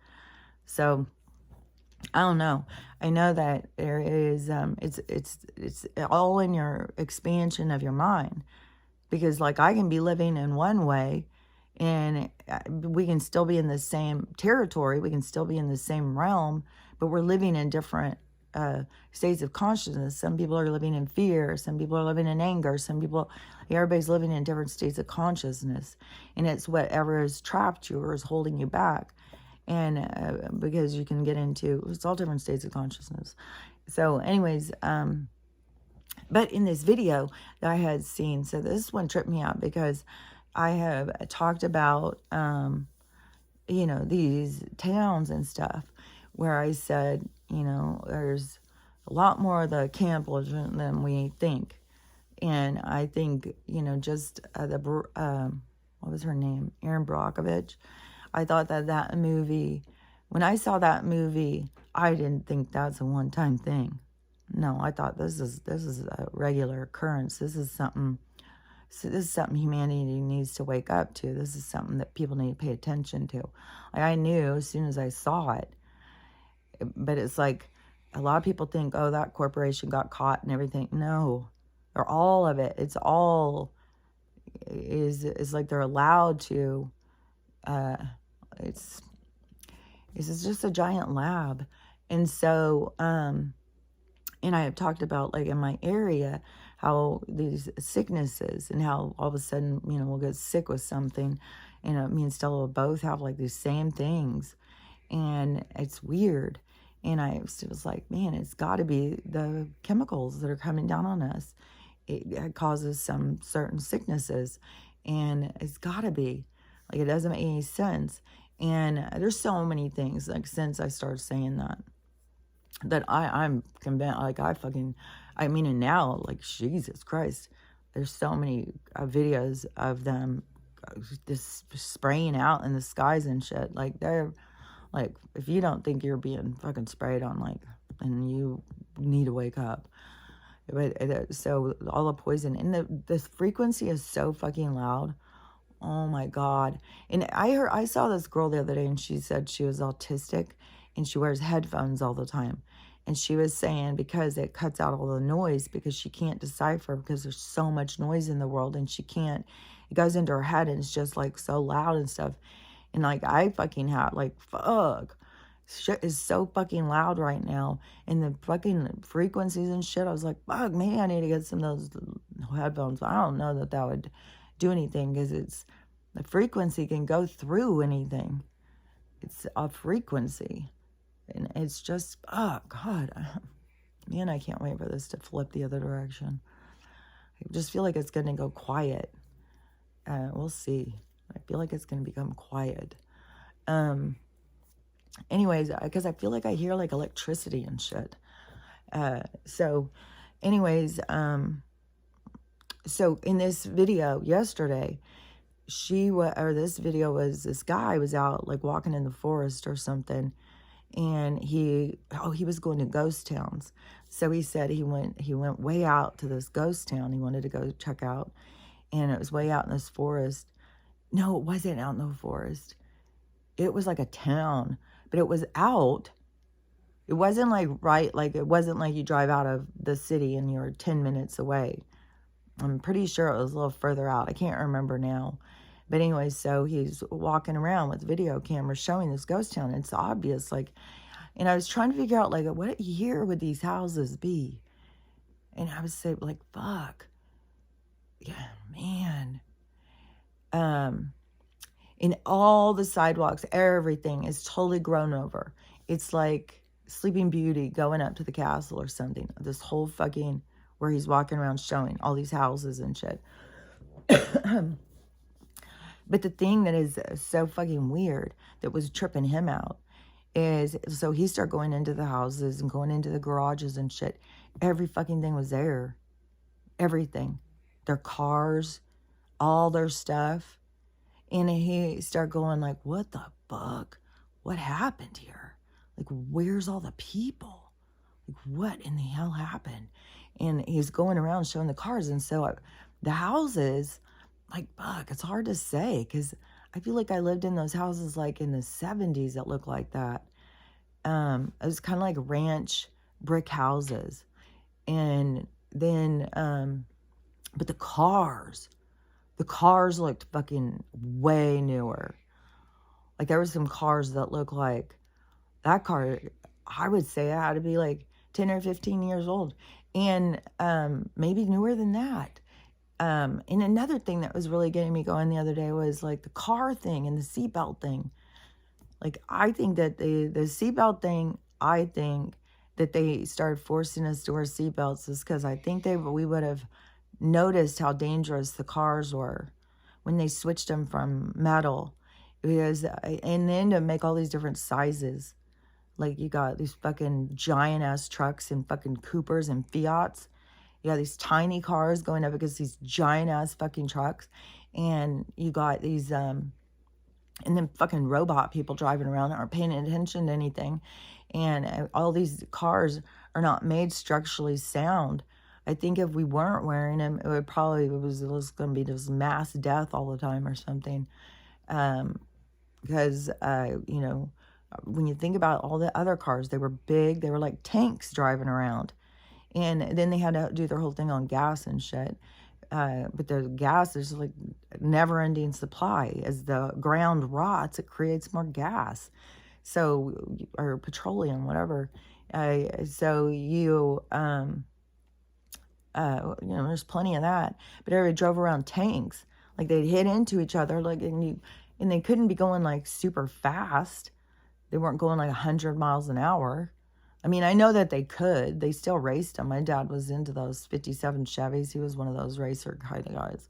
So I don't know. I know that there is, it's all in your expansion of your mind. Because like I can be living in one way, and we can still be in the same territory. We can still be in the same realm, but we're living in different states of consciousness. Some people are living in fear. Some people are living in anger. Everybody's living in different states of consciousness. And it's whatever has trapped you or is holding you back. And because you can get into, it's all different states of consciousness. So anyways, but in this video that I had seen, so this one tripped me out because I have talked about, these towns and stuff where I said, there's a lot more of the campers than we think. And I think, you know, just what was her name? Erin Brockovich. I thought that movie, when I saw that movie, I didn't think that's a one-time thing. No, I thought this is a regular occurrence. This is something humanity needs to wake up to. This is something that people need to pay attention to. Like, I knew as soon as I saw it, but it's like a lot of people think, oh, that corporation got caught and everything. No, or all of it. It's all is like they're allowed to. It's just a giant lab, and so and I have talked about, like, in my area, how these sicknesses and how all of a sudden, you know, we'll get sick with something, and me and Stella will both have like these same things, and it's weird. And I was like, man, it's got to be the chemicals that are coming down on us. It causes some certain sicknesses, and it's got to be. Like, it doesn't make any sense. And there's so many things, like, since I started saying that I'm convinced, like, I mean, and now, like, Jesus Christ, there's so many videos of them just spraying out in the skies and shit. Like, they're, like, if you don't think you're being fucking sprayed on, like, and you need to wake up. But so all the poison, and the frequency is so fucking loud. Oh my God. And I saw this girl the other day, and she said she was autistic and she wears headphones all the time. And she was saying because it cuts out all the noise, because she can't decipher, because there's so much noise in the world, and it goes into her head, and it's just like so loud and stuff. And like, I fucking have, like, fuck. Shit is so fucking loud right now. And the fucking frequencies and shit, I was like, fuck, maybe I need to get some of those headphones. I don't know that would do anything, because the frequency can go through anything. It's a frequency. And it's just, oh, God. Man, I can't wait for this to flip the other direction. I just feel like it's going to go quiet. We'll see. I feel like it's going to become quiet. Anyways, because I feel like I hear, like, electricity and shit. So anyways, so in this video yesterday, this guy was out, like, walking in the forest or something, and he was going to ghost towns. So he said he went way out to this ghost town he wanted to go check out, and it was way out in this forest. No, it wasn't out in the forest. It was like a town, but it was out. It wasn't like it wasn't like you drive out of the city and you're 10 minutes away. I'm pretty sure it was a little further out. I can't remember now. But anyway, so he's walking around with video cameras showing this ghost town. It's obvious, like, and I was trying to figure out, like, what year would these houses be? And I was saying, like, fuck. Yeah, man. In all the sidewalks, everything is totally grown over. It's like Sleeping Beauty going up to the castle or something. This whole fucking, where he's walking around showing all these houses and shit. But the thing that is so fucking weird that was tripping him out is, so he started going into the houses and going into the garages and shit. Every fucking thing was there. Everything. Their cars, all their stuff. And he started going like, what the fuck? What happened here? Like, where's all the people? Like, what in the hell happened? And he's going around showing the cars. And so the houses, like, fuck, it's hard to say, because I feel like I lived in those houses like in the 70s that looked like that. It was kind of like ranch brick houses. And then, but the cars looked fucking way newer. Like, there were some cars that looked like, that car, I would say it had to be like 10 or 15 years old. And maybe newer than that. And another thing that was really getting me going the other day was like the car thing and the seatbelt thing. Like, I think that the seatbelt thing, I think that they started forcing us to wear seatbelts is because I think we would have noticed how dangerous the cars were when they switched them from metal. Because, and then to make all these different sizes. Like, you got these fucking giant-ass trucks and fucking Coopers and Fiats. You got these tiny cars going up against these giant-ass fucking trucks. And you got these, and then fucking robot people driving around that aren't paying attention to anything. And all these cars are not made structurally sound. I think if we weren't wearing them, it was going to be just mass death all the time or something. Because, you know, when you think about all the other cars, they were big. They were like tanks driving around. And then they had to do their whole thing on gas and shit. But the gas is like never-ending supply. As the ground rots, it creates more gas. So, or petroleum, whatever. So you know, there's plenty of that. But everybody drove around tanks. Like, they'd hit into each other, like, and they couldn't be going like super fast. They weren't going like 100 miles an hour. I mean, I know that they could. They still raced them. My dad was into those 57 Chevys. He was one of those racer kind of guys.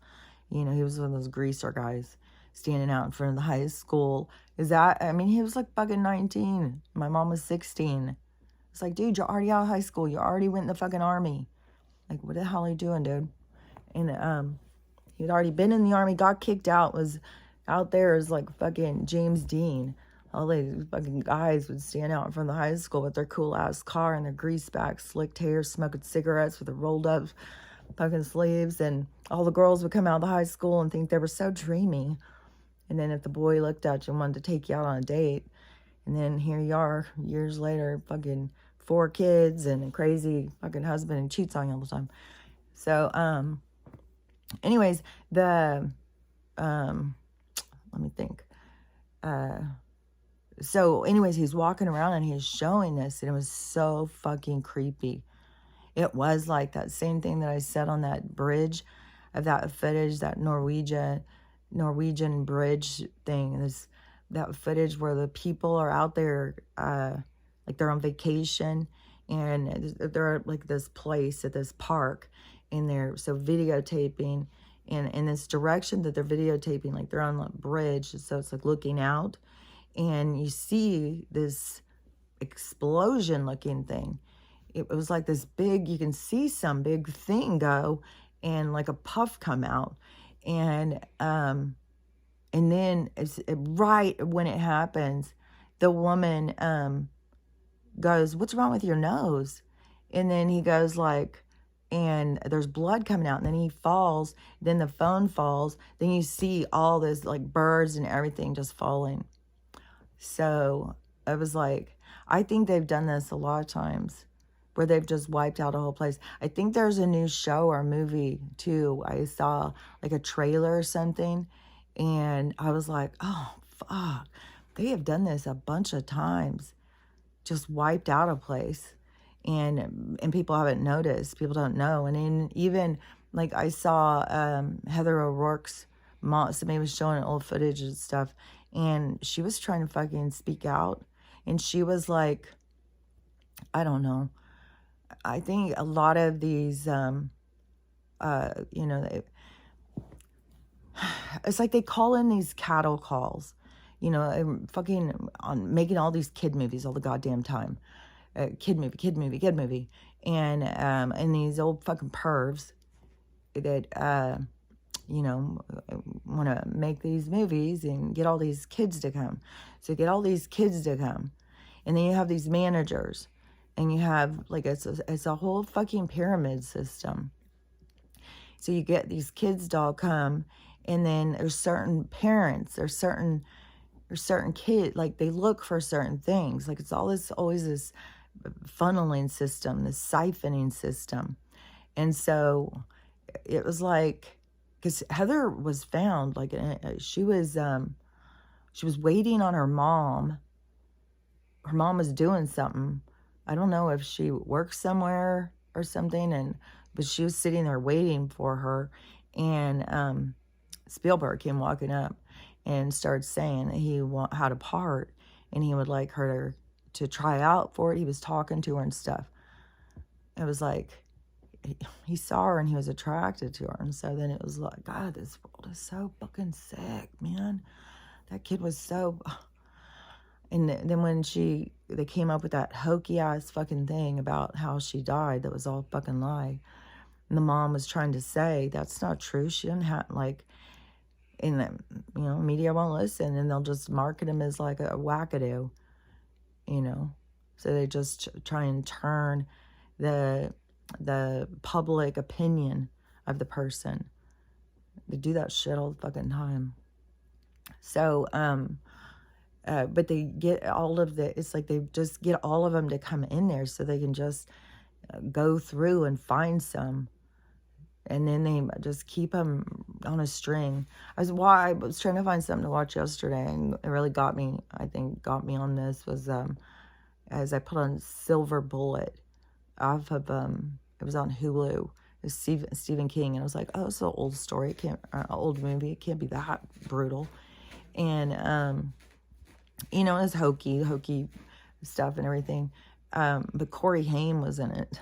You know, he was one of those greaser guys standing out in front of the high school. I mean, he was like fucking 19. My mom was 16. It's like, dude, you're already out of high school. You already went in the fucking army. Like, what the hell are you doing, dude? And he'd already been in the army, got kicked out, was out there as like fucking James Dean. All these fucking guys would stand out in front of the high school with their cool-ass car and their greaseback, slicked hair, smoking cigarettes with their rolled-up fucking sleeves. And all the girls would come out of the high school and think they were so dreamy. And then if the boy looked at you and wanted to take you out on a date, and then here you are, years later, fucking 4 kids and a crazy fucking husband and cheats on you all the time. So, anyways, let me think. So anyways, he's walking around and he's showing this, and it was so fucking creepy. It was like that same thing that I said on that bridge, of that footage, that Norwegian Bridge thing. That footage where the people are out there, like they're on vacation, and they're at like this place at this park, and they're videotaping, and in this direction that they're videotaping, like they're on the bridge, so it's like looking out. And you see this explosion looking thing. It was like this big, you can see some big thing go and like a puff come out. And then right when it happens, the woman goes, "What's wrong with your nose?" And then he goes like, and there's blood coming out, and then he falls, then the phone falls, then you see all this like birds and everything just falling. So I was like, I think they've done this a lot of times where they've just wiped out a whole place. I think there's a new show or movie too. I saw like a trailer or something, and I was like, oh, fuck. They have done this a bunch of times, just wiped out a place. And people haven't noticed. People don't know. And then even like I saw Heather O'Rourke's mom, somebody was showing old footage and stuff, and she was trying to fucking speak out. And she was like, I don't know. I think a lot of these, you know, it's like they call in these cattle calls, you know, fucking on making all these kid movies all the goddamn time. Kid movie. And these old fucking pervs that, you know, want to make these movies and get all these kids to come. So get all these kids to come. And then you have these managers. And you have, like, it's a whole fucking pyramid system. So you get these kids to all come. And then there's certain parents. There's certain kids. Like, they look for certain things. Like, it's always this funneling system, this siphoning system. And so it was like, because Heather was found, like, she was waiting on her mom. Her mom was doing something. I don't know if she worked somewhere or something, but she was sitting there waiting for her. And Spielberg came walking up and started saying that he had a part, and he would like her to try out for it. He was talking to her and stuff. It was like, he saw her and he was attracted to her. And so then it was like, God, this world is so fucking sick, man. That kid was so, And then when they came up with that hokey ass fucking thing about how she died, that was all fucking lie. And the mom was trying to say, that's not true. She didn't have, like, and the, media won't listen, and they'll just market him as like a wackadoo, So they just try and turn the public opinion of the person. They do that shit all the fucking time. So, but they get all of it's like they just get all of them to come in there so they can just go through and find some. And then they just keep them on a string. I was trying to find something to watch yesterday, and it really got me on this was, as I put on Silver Bullet off of, it was on Hulu. It was Stephen King, and I was like, oh, it's an old story. It can't, old movie. It can't be that brutal. And, it was hokey stuff and everything. But Corey Haim was in it.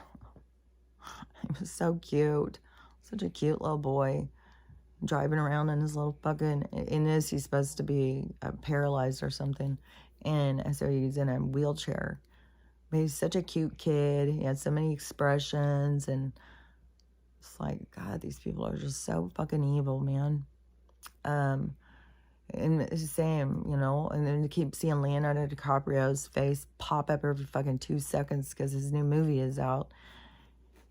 He was so cute. Such a cute little boy. Driving around in his little fucking, he's supposed to be paralyzed or something. And so he's in a wheelchair. But he's such a cute kid. He had so many expressions. And it's like, God, these people are just so fucking evil, man. And it's the same, and then you keep seeing Leonardo DiCaprio's face pop up every fucking 2 seconds because his new movie is out.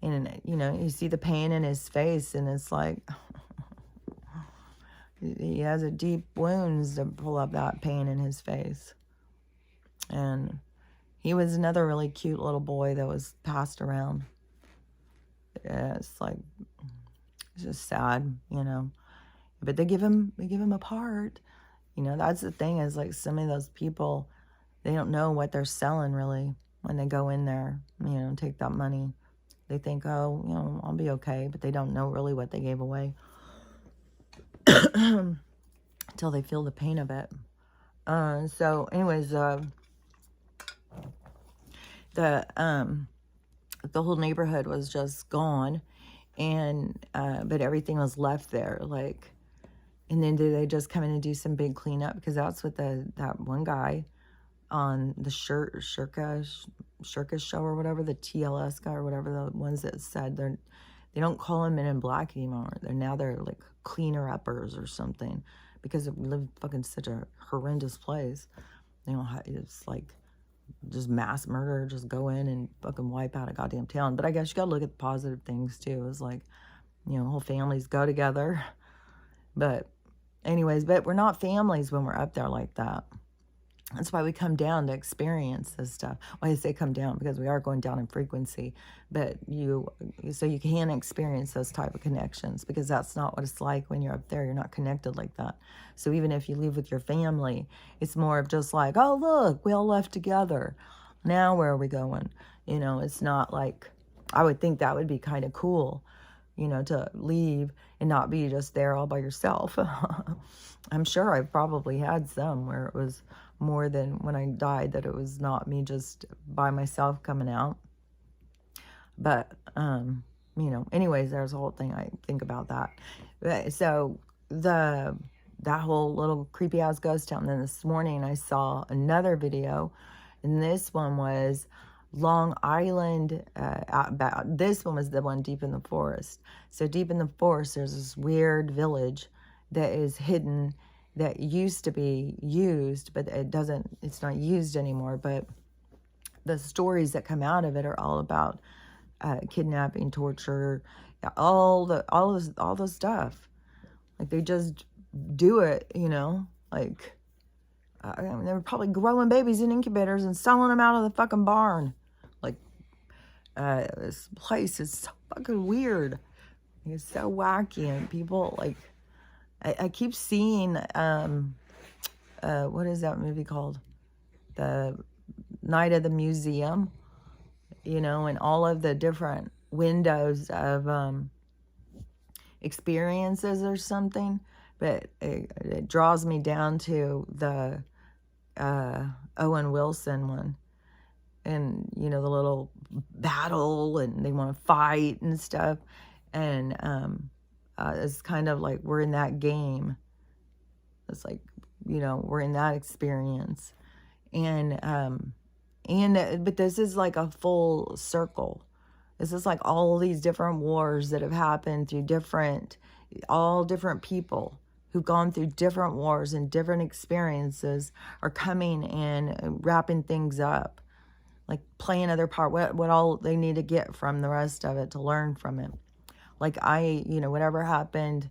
And, you see the pain in his face, and it's like, he has a deep wounds to pull up that pain in his face. And he was another really cute little boy that was passed around. Yeah, it's like, it's just sad, But they give him a part. That's the thing is, like, some of those people, they don't know what they're selling really when they go in there, take that money. They think, oh, I'll be okay, but they don't know really what they gave away until they feel the pain of it. So anyways, the whole neighborhood was just gone, and but everything was left there, like. And then do they just come in and do some big cleanup? Because that's what that one guy on the circus show or whatever, the TLS guy or whatever, the ones that said they don't call them Men in Black anymore. They're like cleaner uppers or something, because we live fucking such a horrendous place. It's like just mass murder, just go in and fucking wipe out a goddamn town. But I guess you gotta look at the positive things too. It's like, whole families go together. But anyways, but we're not families when we're up there like that. That's why we come down to experience this stuff. Why I say come down, because we are going down in frequency, but so you can experience those type of connections, because that's not what it's like when you're up there. You're not connected like that. So even if you live with your family, it's more of just like, oh, look, we all left together. Now where are we going? It's not like, I would think that would be kind of cool, to leave and not be just there all by yourself. I'm sure I've probably had some where it was more than when I died, that it was not me just by myself coming out. But, anyways, there's a whole thing I think about that. So that whole little creepy ass ghost town. Then this morning I saw another video, and this one was Long Island. This one was the one deep in the forest. So deep in the forest, there's this weird village that is hidden, that used to be used, but it's not used anymore. But the stories that come out of it are all about kidnapping, torture, all the stuff. Like, they just do it, like, I mean, they were probably growing babies in incubators and selling them out of the fucking barn. Like, this place is so fucking weird. It's so wacky, and people, like, I keep seeing, what is that movie called? The Night of the Museum, and all of the different windows of experiences or something. But it draws me down to the Owen Wilson one. And, the little battle, and they want to fight and stuff. And it's kind of like we're in that game. It's like, we're in that experience. But this is like a full circle. This is like all these different wars that have happened through all different people who've gone through different wars and different experiences are coming and wrapping things up, like playing other part, what all they need to get from the rest of it to learn from it. Like whatever happened,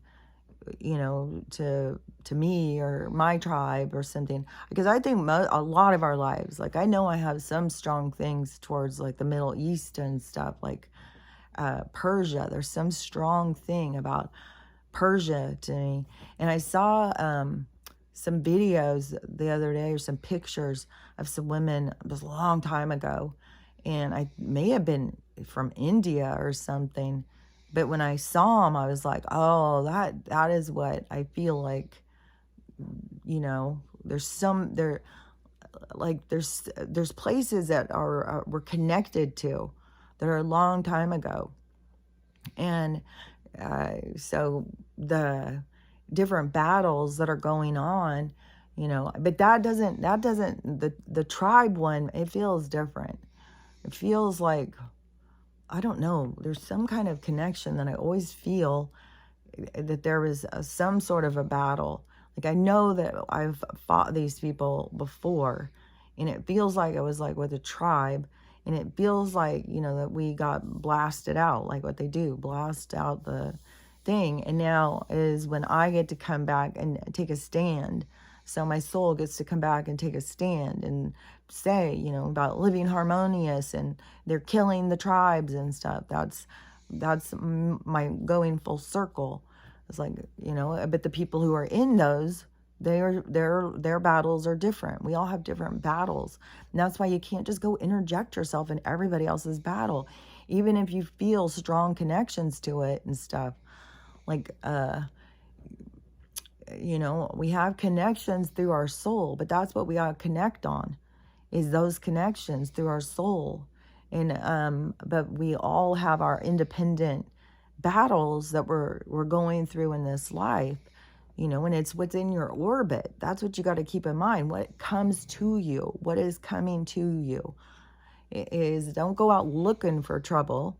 to me or my tribe or something, because I think a lot of our lives, like I know I have some strong things towards like the Middle East and stuff, like Persia. There's some strong thing about Persia to me. And I saw some videos the other day, or some pictures of some women. It was a long time ago, and I may have been from India or something. But when I saw them, I was like, oh, that is what I feel like. There's there's places that are we're connected to that are a long time ago. And so the different battles that are going on, but the tribe one, it feels different. It feels like, I don't know, there's some kind of connection that I always feel that there was some sort of a battle. Like I know that I've fought these people before, and it feels like it was like with a tribe, and it feels like, that we got blasted out, like what they do, blast out the thing. And now is when I get to come back and take a stand. So my soul gets to come back and take a stand and say, about living harmonious, and they're killing the tribes and stuff. That's my going full circle. It's like, but the people who are in those, their battles are different. We all have different battles. And that's why you can't just go interject yourself in everybody else's battle, even if you feel strong connections to it and stuff. Like, we have connections through our soul, but that's what we gotta connect on, is those connections through our soul. And but we all have our independent battles that we're going through in this life, and it's within your orbit. That's what you got to keep in mind. What comes to you, what is coming to you, is don't go out looking for trouble,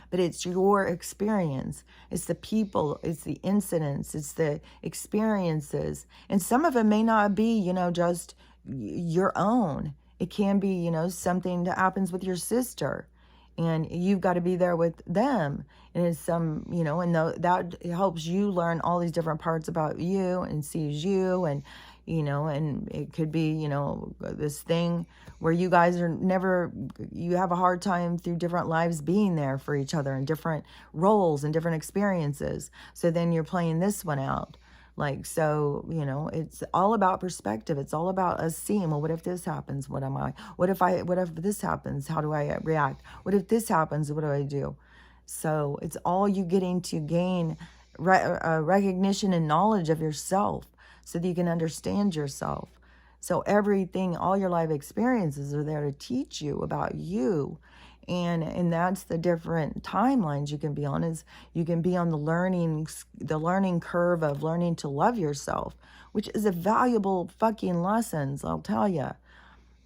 but it's your experience. It's the people, it's the incidents, it's the experiences. And some of it may not be, just your own. It can be, something that happens with your sister, and you've got to be there with them. And it's that helps you learn all these different parts about you and sees you. And, and it could be, this thing where you guys you have a hard time through different lives being there for each other in different roles and different experiences. So then you're playing this one out. Like, so, it's all about perspective. It's all about us seeing, well, what if this happens? What am I? What if this happens? How do I react? What if this happens? What do I do? So it's all you getting to gain recognition and knowledge of yourself so that you can understand yourself. So everything, all your life experiences are there to teach you about you. And that's the different timelines you can be on. Is you can be on the learning curve of learning to love yourself, which is a valuable fucking lessons, I'll tell you.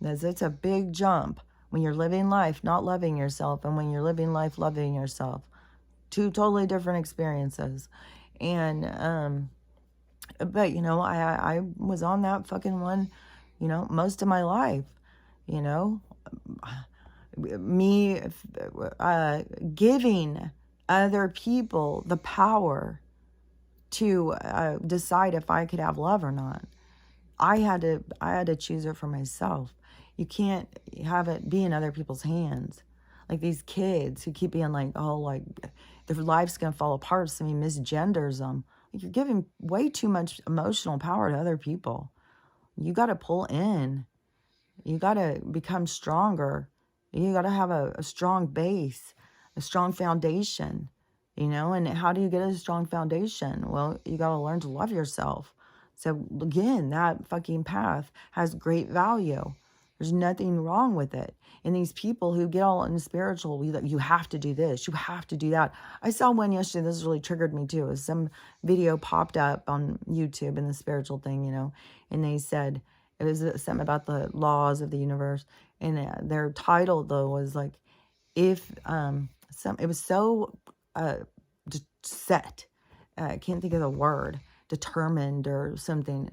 It's a big jump when you're living life not loving yourself, and when you're living life loving yourself. Two totally different experiences. And but I was on that fucking one, most of my life. Me giving other people the power to decide if I could have love or not. I had to choose it for myself. You can't have it be in other people's hands. Like these kids who keep being like, oh, like their life's gonna fall apart, so he misgenders them. Like, you're giving way too much emotional power to other people. You got to pull in. You got to become stronger. You got to have a strong base, a strong foundation, and how do you get a strong foundation? Well, you got to learn to love yourself. So again, that fucking path has great value. There's nothing wrong with it. And these people who get all in spiritual, you have to do this, you have to do that. I saw one yesterday, this really triggered me too. It was some video popped up on YouTube in the spiritual thing, and they said, It was something about the laws of the universe. And their title, though, was like, if it was so set. I can't think of the word, determined or something.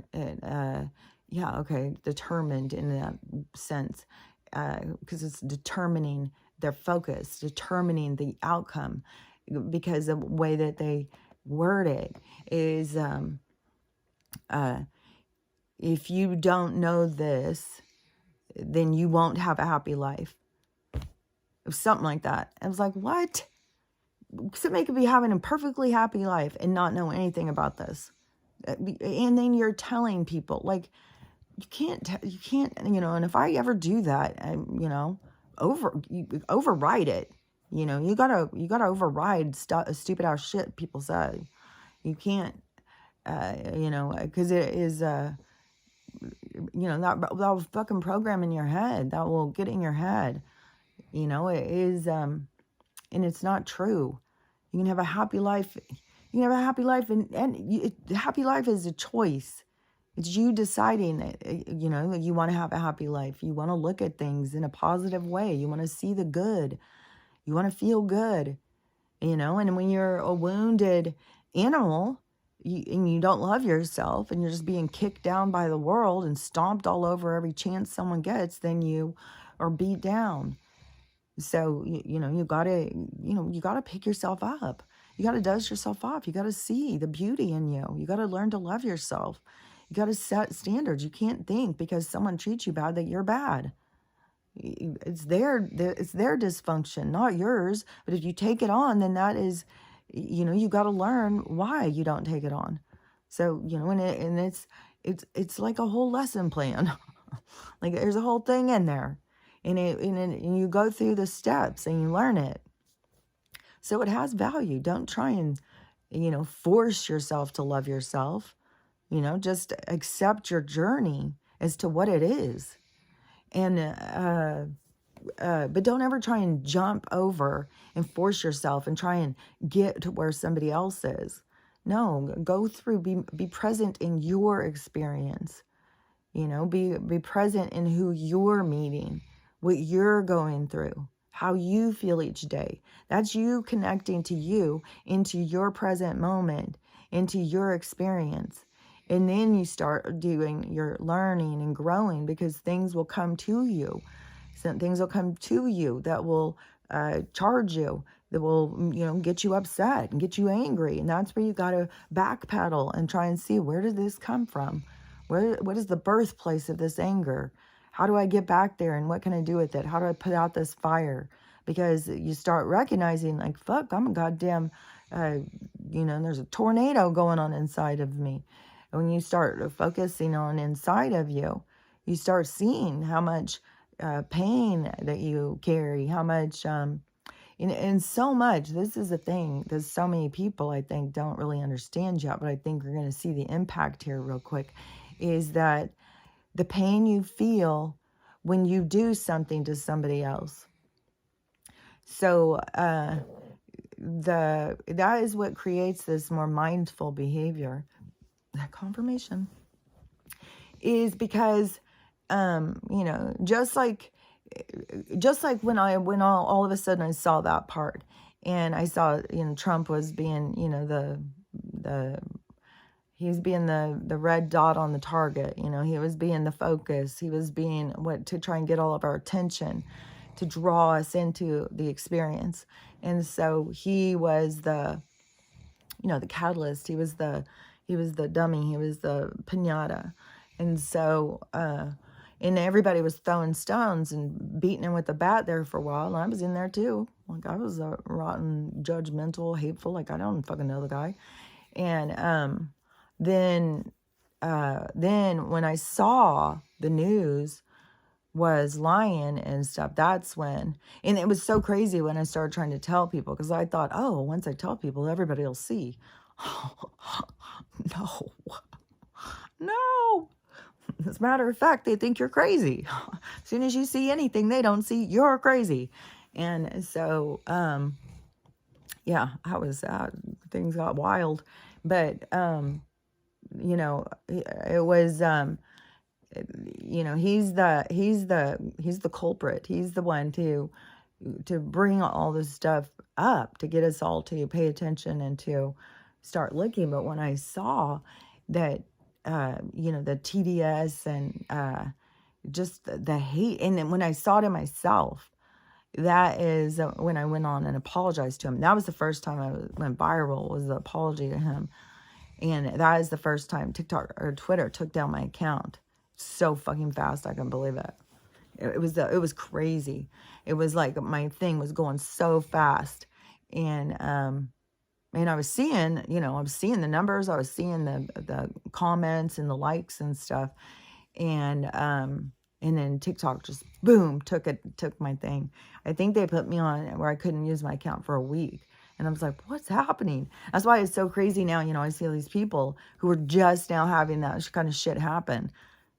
Yeah, okay, determined in that sense, because it's determining their focus, determining the outcome, because the way that they word it is, if you don't know this, then you won't have a happy life. It was something like that. I was like, what? Somebody could be having a perfectly happy life and not know anything about this. And then you're telling people, like, you can't, and if I ever do that, override it. You gotta override stupid ass shit people say. You can't, because it is, that will fucking program in your head. That will get in your head. It is, and it's not true. You can have a happy life. You can have a happy life, and happy life is a choice. It's you deciding that, that you want to have a happy life. You want to look at things in a positive way. You want to see the good. You want to feel good, and when you're a wounded animal, and you don't love yourself, and you're just being kicked down by the world and stomped all over every chance someone gets, then you are beat down. So, you gotta pick yourself up. You gotta dust yourself off. You gotta see the beauty in you. You gotta learn to love yourself. You gotta set standards. You can't think because someone treats you bad that you're bad. It's their dysfunction, not yours. But if you take it on, then that is, you gotta learn why you don't take it on. So, and it's like a whole lesson plan. Like there's a whole thing in there. And you go through the steps and you learn it. So it has value. Don't try and, force yourself to love yourself. Just accept your journey as to what it is. And, but don't ever try and jump over and force yourself and try and get to where somebody else is. No, go through, be present in your experience. Be present in who you're meeting, what you're going through, how you feel each day. That's you connecting to you, into your present moment, into your experience. And then you start doing your learning and growing, because things will come to you. Some things will come to you that will charge you, that will, get you upset and get you angry. And that's where you got to backpedal and try and see, where did this come from? What is the birthplace of this anger? How do I get back there, and what can I do with it? How do I put out this fire? Because you start recognizing, like, fuck, I'm a goddamn, there's a tornado going on inside of me. And when you start focusing on inside of you, you start seeing how much pain that you carry, how much, and so much. This is the thing that so many people, I think, don't really understand yet, but I think we're going to see the impact here real quick, is that the pain you feel when you do something to somebody else. So that is what creates this more mindful behavior. That confirmation is because, just like when all of a sudden I saw that part, and I saw, Trump was being, he was being the red dot on the target. He was being the focus. He was being to try and get all of our attention, to draw us into the experience. And so he was the catalyst. He was the dummy. He was the piñata. And so, and everybody was throwing stones and beating him with a bat there for a while. And I was in there too. Like, I was rotten, judgmental, hateful. Like, I don't fucking know the guy. And then when I saw the news was lying and stuff, that's when, and it was so crazy when I started trying to tell people, because I thought, oh, once I tell people, everybody will see. No. As a matter of fact, they think you're crazy. As soon as you see anything they don't see, you're crazy. And so, yeah, things got wild. But, it was, you know, he's the culprit. He's the one to bring all this stuff up, to get us all to pay attention and to start looking. But when I saw that, you know, the TDS and just the hate, and then when I saw it in myself, that is when I went on and apologized to him. That was the first time I went viral, was the apology to him. And that is the first time TikTok or Twitter took down my account so fucking fast. I couldn't believe it. It was crazy. It was like my thing was going so fast. And I was seeing, you know, I was seeing the numbers, I was seeing the comments and the likes and stuff. And then TikTok just boom took my thing. I think they put me on where I couldn't use my account for a week. And I was like, what's happening? That's why it's so crazy now. You know, I see all these people who are just now having that kind of shit happen.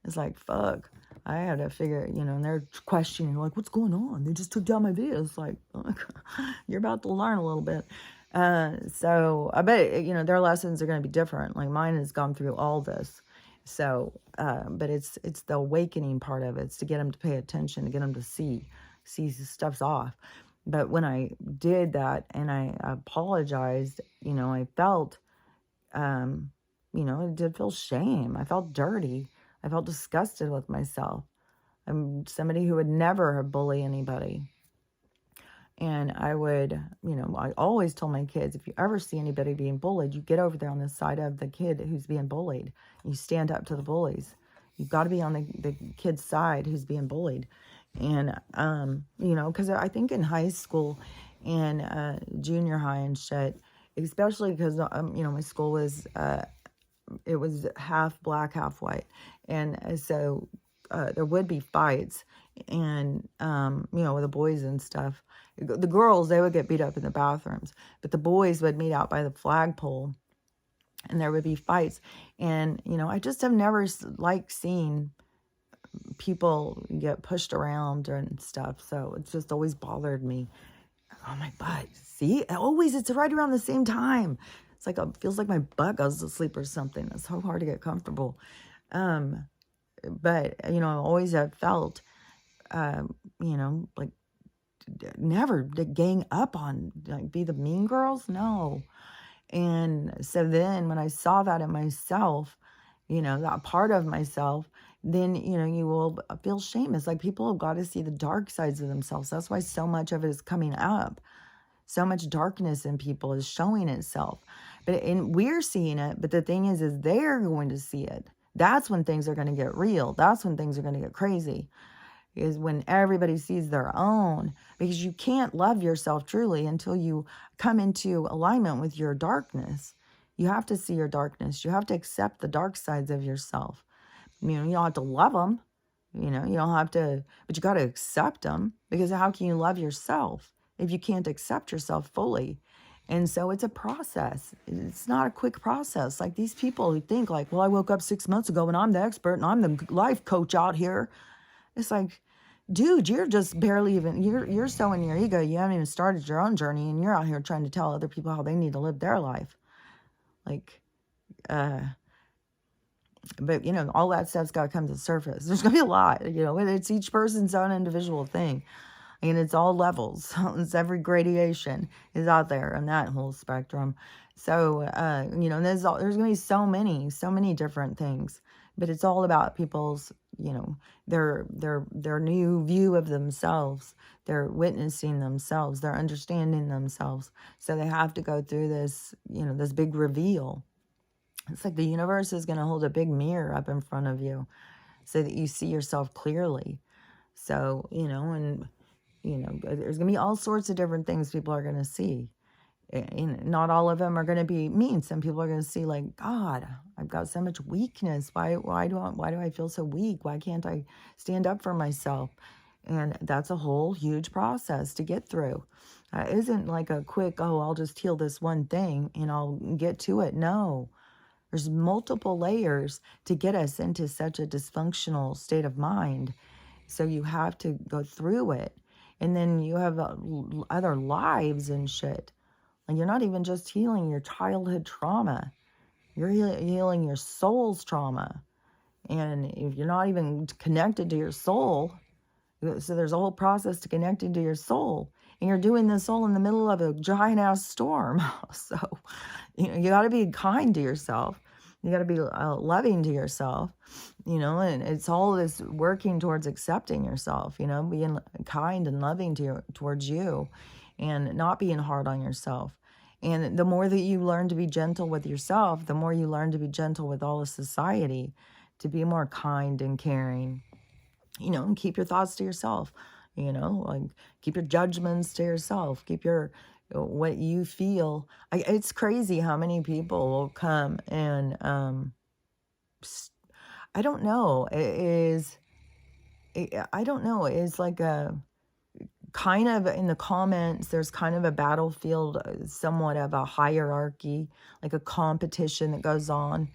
It's like, fuck. I had to figure, you know, and they're questioning, like, what's going on? They just took down my videos. Like, you're about to learn a little bit. So I bet, you know, their lessons are going to be different. Like mine has gone through all this. So, but it's the awakening part of it. It's to get them to pay attention, to get them to see stuff's off. But when I did that and I apologized, you know, I felt, you know, I did feel shame. I felt dirty. I felt disgusted with myself. I'm somebody who would never have bullied anybody. And I would, you know, I always told my kids, if you ever see anybody being bullied, you get over there on the side of the kid who's being bullied. You stand up to the bullies. You've got to be on the kid's side who's being bullied. And, you know, because I think in high school and junior high and shit, especially because, you know, my school was, it was half black, half white. And so there would be fights and, you know, with the boys and stuff. The girls, they would get beat up in the bathrooms, but the boys would meet out by the flagpole and there would be fights. And, you know, I just have never liked seeing people get pushed around and stuff. So it's just always bothered me. Oh, my butt. See, always, it's right around the same time. It's like, it feels like my butt goes to sleep or something. It's so hard to get comfortable. But, you know, I always have felt, you know, like, never to gang up on, like, be the mean girls. No. And so then when I saw that in myself, you know, that part of myself, then, you know, you will feel shame. It's like people have got to see the dark sides of themselves. That's why so much of it is coming up. So much darkness in people is showing itself. And we're seeing it, but the thing is they're going to see it. That's when things are going to get real. That's when things are going to get crazy. Is when everybody sees their own, because you can't love yourself truly until you come into alignment with your darkness. You have to see your darkness. You have to accept the dark sides of yourself. You know, you don't have to love them. You know, you don't have to, but you got to accept them, because how can you love yourself if you can't accept yourself fully? And so it's a process. It's not a quick process. Like these people who think like, well, I woke up 6 months ago and I'm the expert and I'm the life coach out here. It's like, dude, you're just barely even, you're so in your ego, you haven't even started your own journey, and you're out here trying to tell other people how they need to live their life. Like, but, you know, all that stuff's got to come to the surface. There's going to be a lot, you know, it's each person's own individual thing. And it's all levels. It's every gradation is out there on that whole spectrum. So, you know, there's going to be so many different things. But it's all about people's, you know, their new view of themselves. They're witnessing themselves. They're understanding themselves. So they have to go through this, you know, this big reveal. It's like the universe is going to hold a big mirror up in front of you so that you see yourself clearly. So, you know, and, you know, there's going to be all sorts of different things people are going to see. And not all of them are going to be mean. Some people are going to see like, God, I've got so much weakness. Why do I feel so weak? Why can't I stand up for myself? And that's a whole huge process to get through. It isn't like a quick, oh, I'll just heal this one thing and I'll get to it. No, there's multiple layers to get us into such a dysfunctional state of mind. So you have to go through it. And then you have other lives and shit. And you're not even just healing your childhood trauma. You're healing your soul's trauma. And if you're not even connected to your soul, so there's a whole process to connecting to your soul. And you're doing this all in the middle of a giant ass storm. So, you got to be kind to yourself. You got to be loving to yourself, and it's all this working towards accepting yourself, being kind and loving towards you, and not being hard on yourself. And the more that you learn to be gentle with yourself, the more you learn to be gentle with all of society, to be more kind and caring, and keep your thoughts to yourself, like keep your judgments to yourself, keep your what you feel. It's crazy how many people will come and I don't know, I don't know, it's like a kind of, in the comments, there's kind of a battlefield, somewhat of a hierarchy, like a competition that goes on.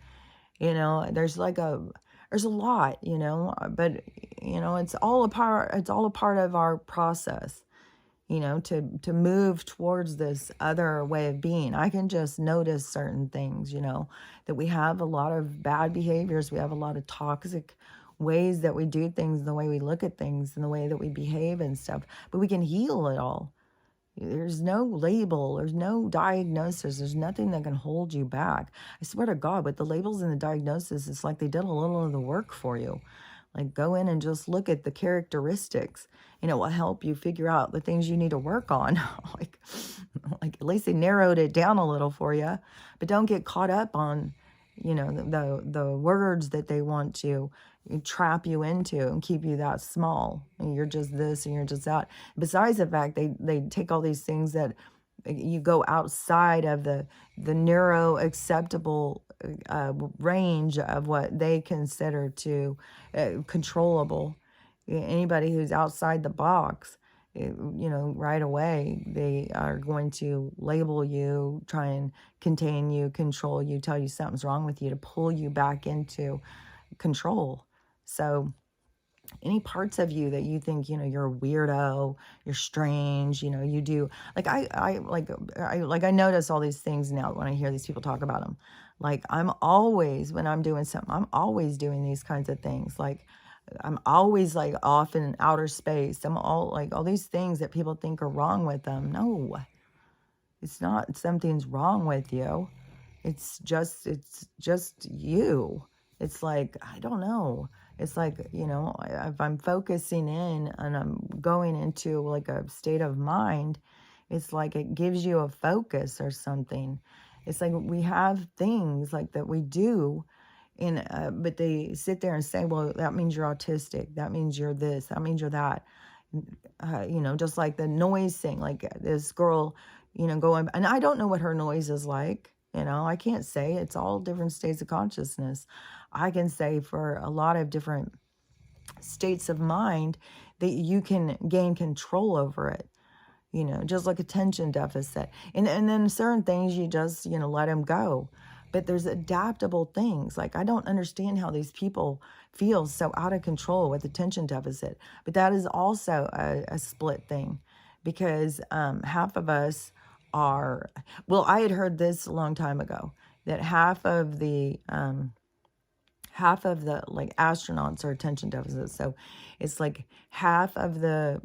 There's a lot, but it's all a part of our process, to move towards this other way of being. I can just notice certain things, that we have a lot of bad behaviors. We have a lot of toxic ways that we do things, the way we look at things, and the way that we behave and stuff. But we can heal it all. There's no label, there's no diagnosis, there's nothing that can hold you back. I swear to God, with the labels and the diagnosis, it's like they did a little of the work for you. Like, go in and just look at the characteristics, and it will help you figure out the things you need to work on. like, at least they narrowed it down a little for you, but don't get caught up on, the words that they want to trap you into and keep you that small. And you're just this and you're just that. Besides the fact they take all these things that you go outside of the narrow acceptable range of what they consider to controllable. Anybody who's outside the box, right away they are going to label you, try and contain you, control you, tell you something's wrong with you, to pull you back into control. So any parts of you that you think, you're a weirdo, you're strange, you do, like, I notice all these things now when I hear these people talk about them. Like, I'm always, when I'm doing something, I'm always doing these kinds of things. Like, I'm always like off in outer space. I'm all like all these things that people think are wrong with them. No, it's not something's wrong with you. It's just you. It's like, I don't know. It's like, if I'm focusing in and I'm going into like a state of mind, it's like it gives you a focus or something. It's like we have things like that we do, and but they sit there and say, well, that means you're autistic. That means you're this. That means you're that. Just like the noise thing, like this girl, going, and I don't know what her noise is like. I can't say. It's all different states of consciousness. I can say for a lot of different states of mind that you can gain control over it, just like attention deficit. And then certain things you just, let them go. But there's adaptable things. Like, I don't understand how these people feel so out of control with attention deficit. But that is also a split thing, because half of us are, well, I had heard this a long time ago, that half of the like astronauts are attention deficit. So it's like half the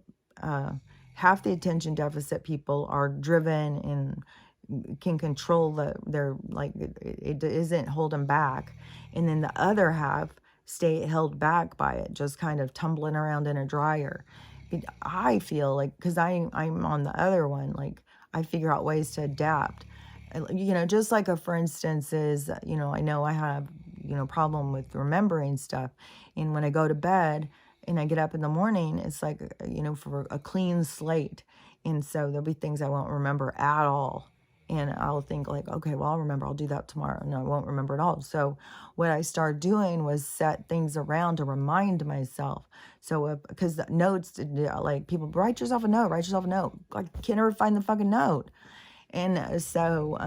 attention deficit people are driven and can control their, like, it isn't holding back, and then the other half stay held back by it, just kind of tumbling around in a dryer. I feel like, because I'm on the other one, like, I figure out ways to adapt. Just like for instance is, I know I have, problem with remembering stuff. And when I go to bed and I get up in the morning, it's like, for a clean slate. And so there'll be things I won't remember at all. And I'll think like, okay, well, I'll remember, I'll do that tomorrow. And I won't remember at all. So what I started doing was set things around to remind myself. So, because the notes, like, people, write yourself a note. I can't ever find the fucking note. And so,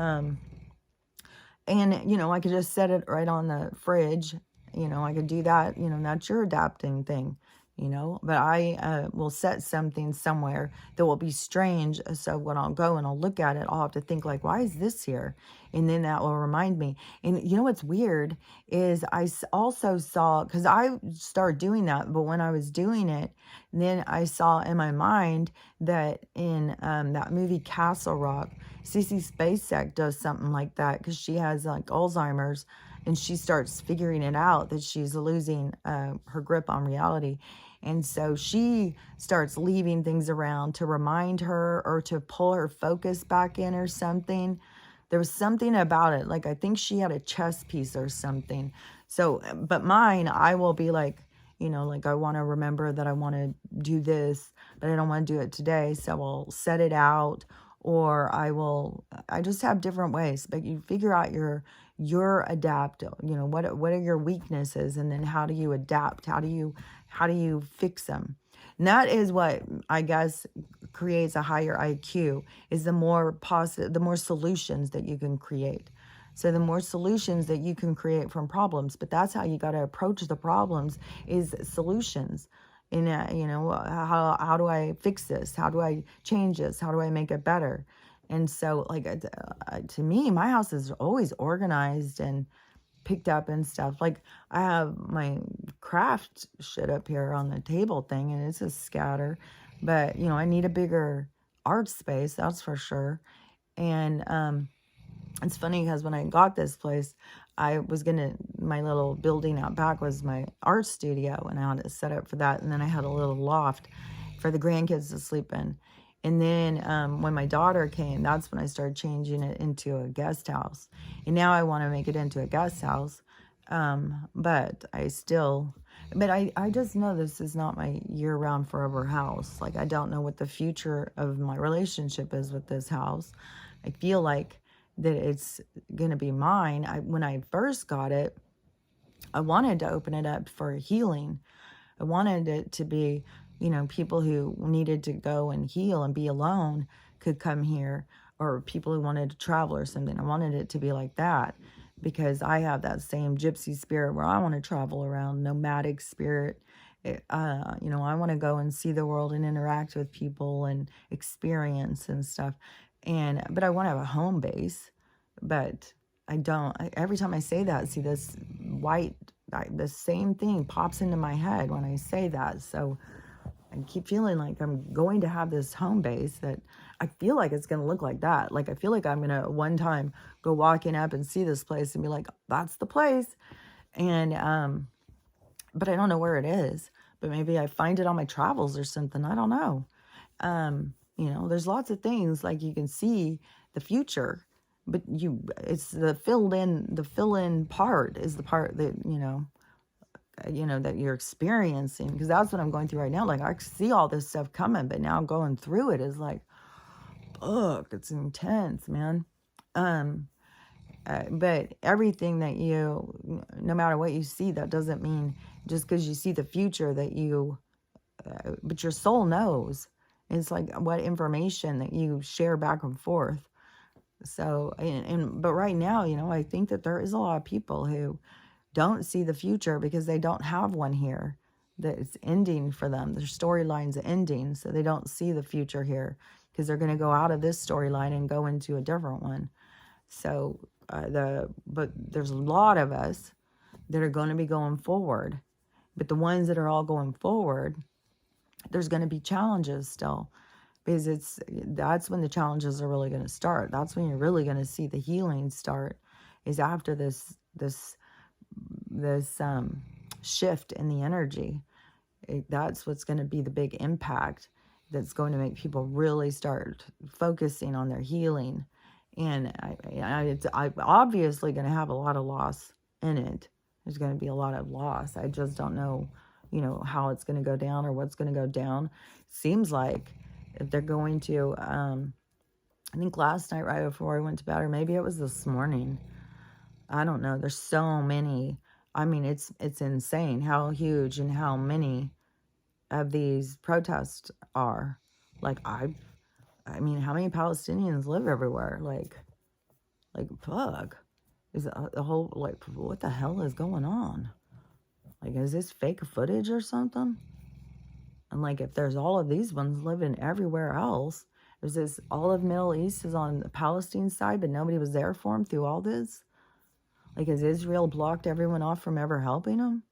and, I could just set it right on the fridge. I could do that. That's your adapting thing. you know, but I will set something somewhere that will be strange. So when I'll go and I'll look at it, I'll have to think like, why is this here? And then that will remind me. And you know what's weird is also saw, because I started doing that, but when I was doing it, then I saw in my mind that in that movie Castle Rock, Cece Spacek does something like that because she has like Alzheimer's, and she starts figuring it out that she's losing her grip on reality. And so she starts leaving things around to remind her or to pull her focus back in or something. There was something about it. Like, I think she had a chess piece or something. So, but mine, I will be like, you know, like I want to remember that I want to do this, but I don't want to do it today. So I'll set it out, or I just have different ways. But you figure out your adapt, you know, what are your weaknesses, and then how do you adapt? How do you fix them? And that is what I guess creates a higher IQ, is the more positive, the more solutions that you can create. So the more solutions that you can create from problems, but that's how you got to approach the problems, is solutions. In you know, how do I fix this? How do I change this? How do I make it better? And so, like, to me, my house is always organized and picked up and stuff. Like, I have my craft shit up here on the table thing, and it's a scatter. But, you know, I need a bigger art space, that's for sure. And it's funny because when I got this place, I was my little building out back was my art studio, and I had it set up for that. And then I had a little loft for the grandkids to sleep in. And then when my daughter came, that's when I started changing it into a guest house. And now I want to make it into a guest house. But I just know this is not my year-round forever house. Like, I don't know what the future of my relationship is with this house. I feel like that it's going to be mine. When I first got it, I wanted to open it up for healing. I wanted it to be, you know, people who needed to go and heal and be alone could come here, or people who wanted to travel or something. I wanted it to be like that because I have that same gypsy spirit where I want to travel around, nomadic spirit. You know, I want to go and see the world and interact with people and experience and stuff. But I want to have a home base, but I don't. Every time I say that, see this the same thing pops into my head when I say that. So I keep feeling like I'm going to have this home base that I feel like it's going to look like that. Like, I feel like I'm going to one time go walking up and see this place and be like, that's the place. And, but I don't know where it is, but maybe I find it on my travels or something. I don't know. You know, there's lots of things, like, you can see the future, but it's the fill in part is the part that, that you're experiencing, because that's what I'm going through right now. Like, I see all this stuff coming, but now going through it is like, ugh, it's intense, man. But everything that no matter what you see, that doesn't mean just because you see the future that but your soul knows. It's like what information that you share back and forth. So, but right now, I think that there is a lot of people who don't see the future because they don't have one here, that it's ending for them. Their storyline's ending, so they don't see the future here because they're going to go out of this storyline and go into a different one. So, but there's a lot of us that are going to be going forward. But the ones that are all going forward, there's going to be challenges still, because that's when the challenges are really going to start. That's when you're really going to see the healing start, is after this shift in the energy. That's what's going to be the big impact, that's going to make people really start focusing on their healing. And I'm obviously going to have a lot of loss in it. There's going to be a lot of loss. I just don't know, how it's going to go down or what's going to go down. Seems like if they're going to, I think last night right before I went to bed, or maybe it was this morning, I don't know. There's so many. I mean, it's insane how huge and how many of these protests are. Like, I mean, how many Palestinians live everywhere? Like, fuck. Is the whole, what the hell is going on? Like, is this fake footage or something? And like, if there's all of these ones living everywhere else, there's this, all of Middle East is on the Palestine side, but nobody was there for them through all this. Like, has Israel blocked everyone off from ever helping them?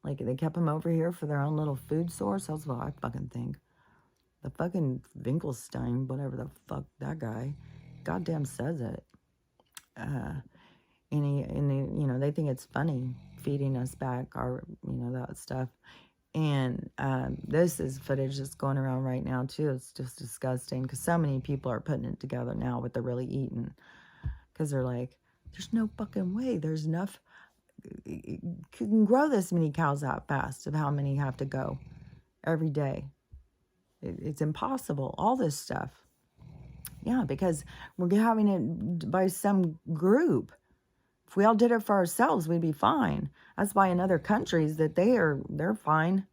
Like, they kept them over here for their own little food source? That's what I fucking think. The fucking Finkelstein, whatever the fuck that guy, goddamn says it. You know, they think it's funny feeding us back our, you know, that stuff. And this is footage that's going around right now too. It's just disgusting because so many people are putting it together now what they're really eating, because they're like, there's no fucking way there's enough, you can grow this many cows that fast of how many have to go every day. It's impossible, all this stuff. Yeah, because we're having it by some group. If we all did it for ourselves, we'd be fine. That's why in other countries that they're fine.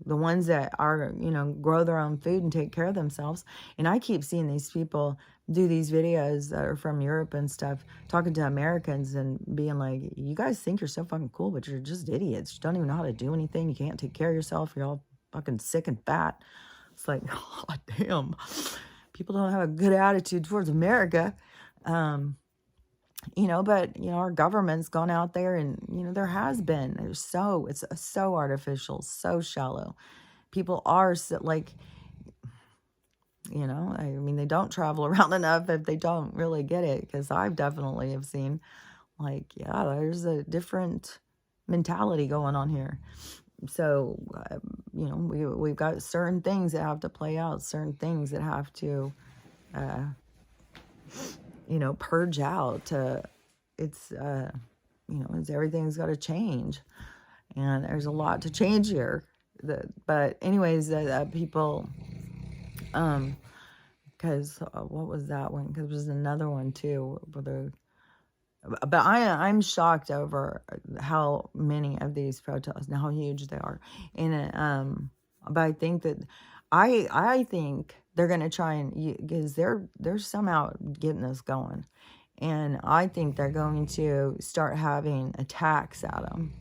The ones that are, you know, grow their own food and take care of themselves. And I keep seeing these people do these videos that are from Europe and stuff, talking to Americans and being like, you guys think you're so fucking cool, but you're just idiots. You don't even know how to do anything. You can't take care of yourself. You're all fucking sick and fat. It's like, oh, damn. People don't have a good attitude towards America. You know, but, you know, our government's gone out there and, you know, there has been, it's so artificial, so shallow. People are so, like, you know, I mean, they don't travel around enough if they don't really get it, because I've definitely have seen, like, yeah, there's a different mentality going on here. So, you know, we've got certain things that have to play out, certain things that have to, you know, purge out. It's, you know, everything's got to change. And there's a lot to change here. But anyways, people, because what was that one? Because there was another one too. But I'm shocked over how many of these protests and how huge they are. And but I think that I think they're going to try and, because they're somehow getting us going. And I think they're going to start having attacks at them.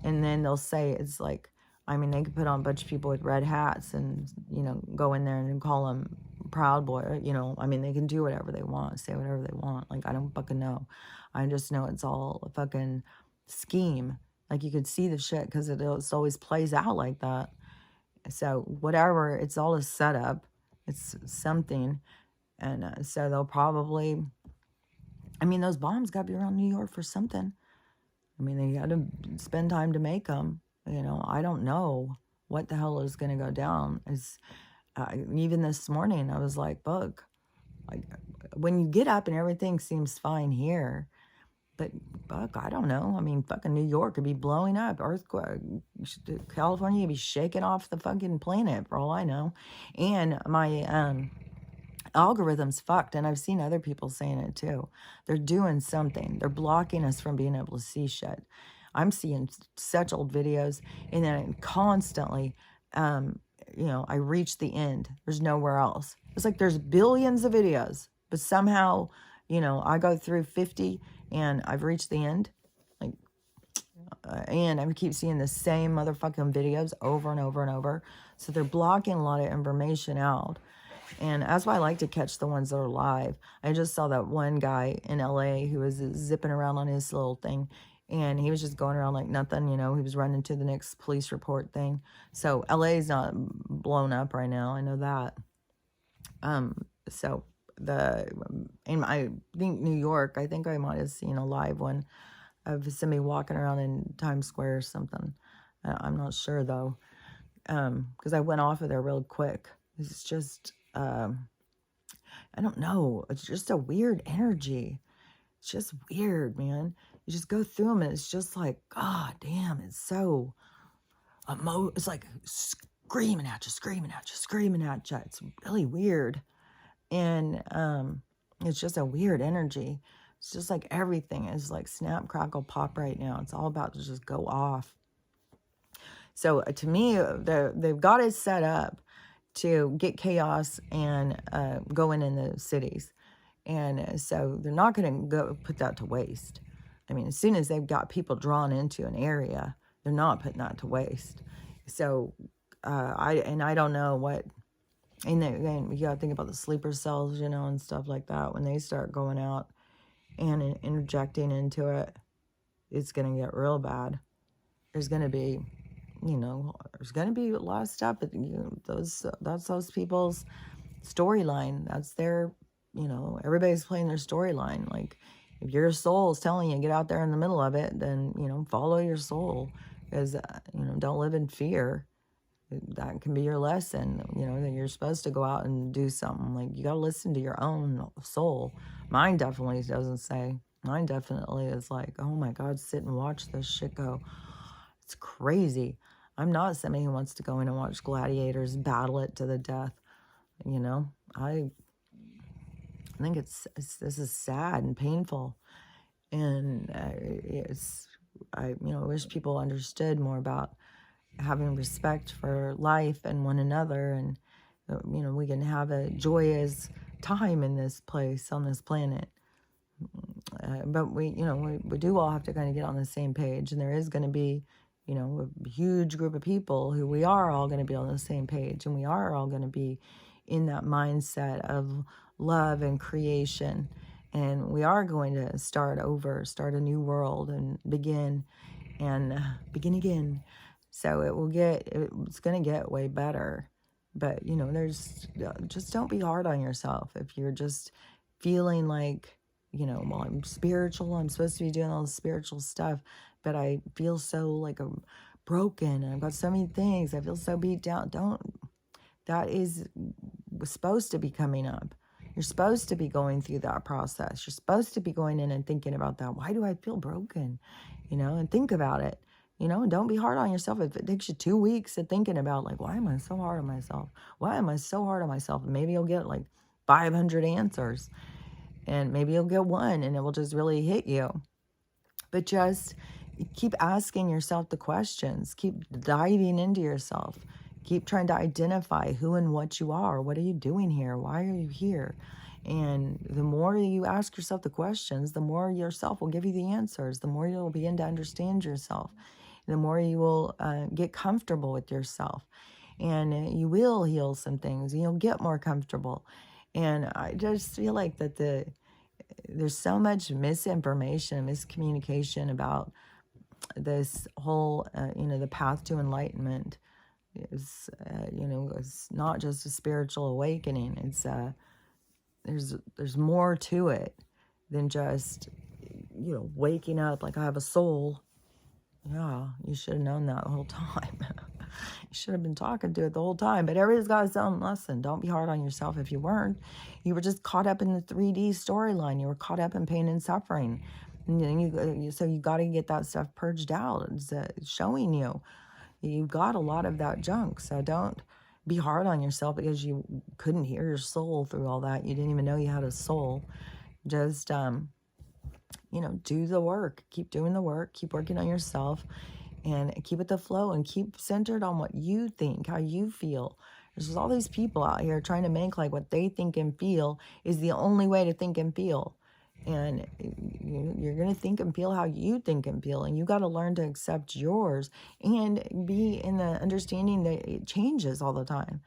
And then they'll say it's like, I mean, they could put on a bunch of people with red hats and, you know, go in there and call them Proud Boy. You know, I mean, they can do whatever they want, say whatever they want. Like, I don't fucking know. I just know it's all a fucking scheme. Like, you could see the shit because it always plays out like that. So whatever, it's all a setup. It's something. And so they'll probably, I mean, those bombs got to be around New York for something. I mean, they got to spend time to make them. You know, I don't know what the hell is going to go down. Even this morning, I was like, look, like, when you get up and everything seems fine here, but fuck, I don't know. I mean, fucking New York could be blowing up. Earthquake. California could be shaking off the fucking planet for all I know. And my algorithm's fucked. And I've seen other people saying it too. They're doing something. They're blocking us from being able to see shit. I'm seeing such old videos. And then constantly, you know, I reach the end. There's nowhere else. It's like there's billions of videos. But somehow, you know, I go through 50 and I've reached the end. Like, and I keep seeing the same motherfucking videos over and over and over. So they're blocking a lot of information out. And that's why I like to catch the ones that are live. I just saw that one guy in LA who was zipping around on his little thing. And he was just going around like nothing, you know. He was running to the next police report thing. So LA is not blown up right now. I know that. So and I think New York, I think I might have seen a live one of somebody walking around in Times Square or something. I'm not sure though, because I went off of there real quick. It's just, I don't know. It's just a weird energy. It's just weird, man. You just go through them and it's just like, God damn, it's so, it's like screaming at you, screaming at you, screaming at you. It's really weird. And it's just a weird energy. It's just like everything is like snap, crackle, pop right now. It's all about to just go off. So to me, they've got it set up to get chaos and go in the cities. And so they're not going to go put that to waste. I mean, as soon as they've got people drawn into an area, they're not putting that to waste. So I don't know what, and then you gotta think about the sleeper cells, you know, and stuff like that. When they start going out and interjecting into it, it's gonna get real bad. There's gonna be, you know, there's gonna be a lot of stuff, but that's those people's storyline. That's their, you know, everybody's playing their storyline. Like, if your soul is telling you get out there in the middle of it, then, you know, follow your soul, because you know, don't live in fear. That can be your lesson, you know, that you're supposed to go out and do something. Like, you got to listen to your own soul. Mine definitely doesn't say. Mine definitely is like, oh my God, sit and watch this shit go. It's crazy. I'm not somebody who wants to go in and watch gladiators battle it to the death. You know, I think this is sad and painful. And I, you know, wish people understood more about having respect for life and one another, and you know, we can have a joyous time in this place, on this planet. But we, you know, we do all have to kind of get on the same page, and there is going to be, you know, a huge group of people who we are all going to be on the same page, and we are all going to be in that mindset of love and creation, and we are going to start over, start a new world, and begin again. So it's going to get way better. But, you know, just don't be hard on yourself. If you're just feeling like, you know, well, I'm spiritual, I'm supposed to be doing all this spiritual stuff, but I feel so like I'm broken, and I've got so many things, I feel so beat down. That is supposed to be coming up. You're supposed to be going through that process. You're supposed to be going in and thinking about that. Why do I feel broken? You know, and think about it. You know, and don't be hard on yourself. If it takes you 2 weeks of thinking about, like, why am I so hard on myself? Why am I so hard on myself? And maybe you'll get like 500 answers. And maybe you'll get one and it will just really hit you. But just keep asking yourself the questions. Keep diving into yourself. Keep trying to identify who and what you are. What are you doing here? Why are you here? And the more you ask yourself the questions, the more yourself will give you the answers. The more you'll begin to understand yourself. The more you will get comfortable with yourself. And you will heal some things. And you'll get more comfortable. And I just feel like that there's so much misinformation, miscommunication about this whole, you know, the path to enlightenment. Is, you know, it's not just a spiritual awakening. It's there's more to it than just, you know, waking up like I have a soul. Yeah, you should have known that the whole time. You should have been talking to it the whole time. But everybody's got its own lesson. Don't be hard on yourself if you weren't. You were just caught up in the 3D storyline. You were caught up in pain and suffering. And then so you got to get that stuff purged out. It's showing you. You got a lot of that junk. So don't be hard on yourself because you couldn't hear your soul through all that. You didn't even know you had a soul. Just, you know, do the work. Keep doing the work. Keep working on yourself. And keep it the flow. And keep centered on what you think, how you feel. There's all these people out here trying to make like what they think and feel is the only way to think and feel. And you're going to think and feel how you think and feel. And you got to learn to accept yours and be in the understanding that it changes all the time.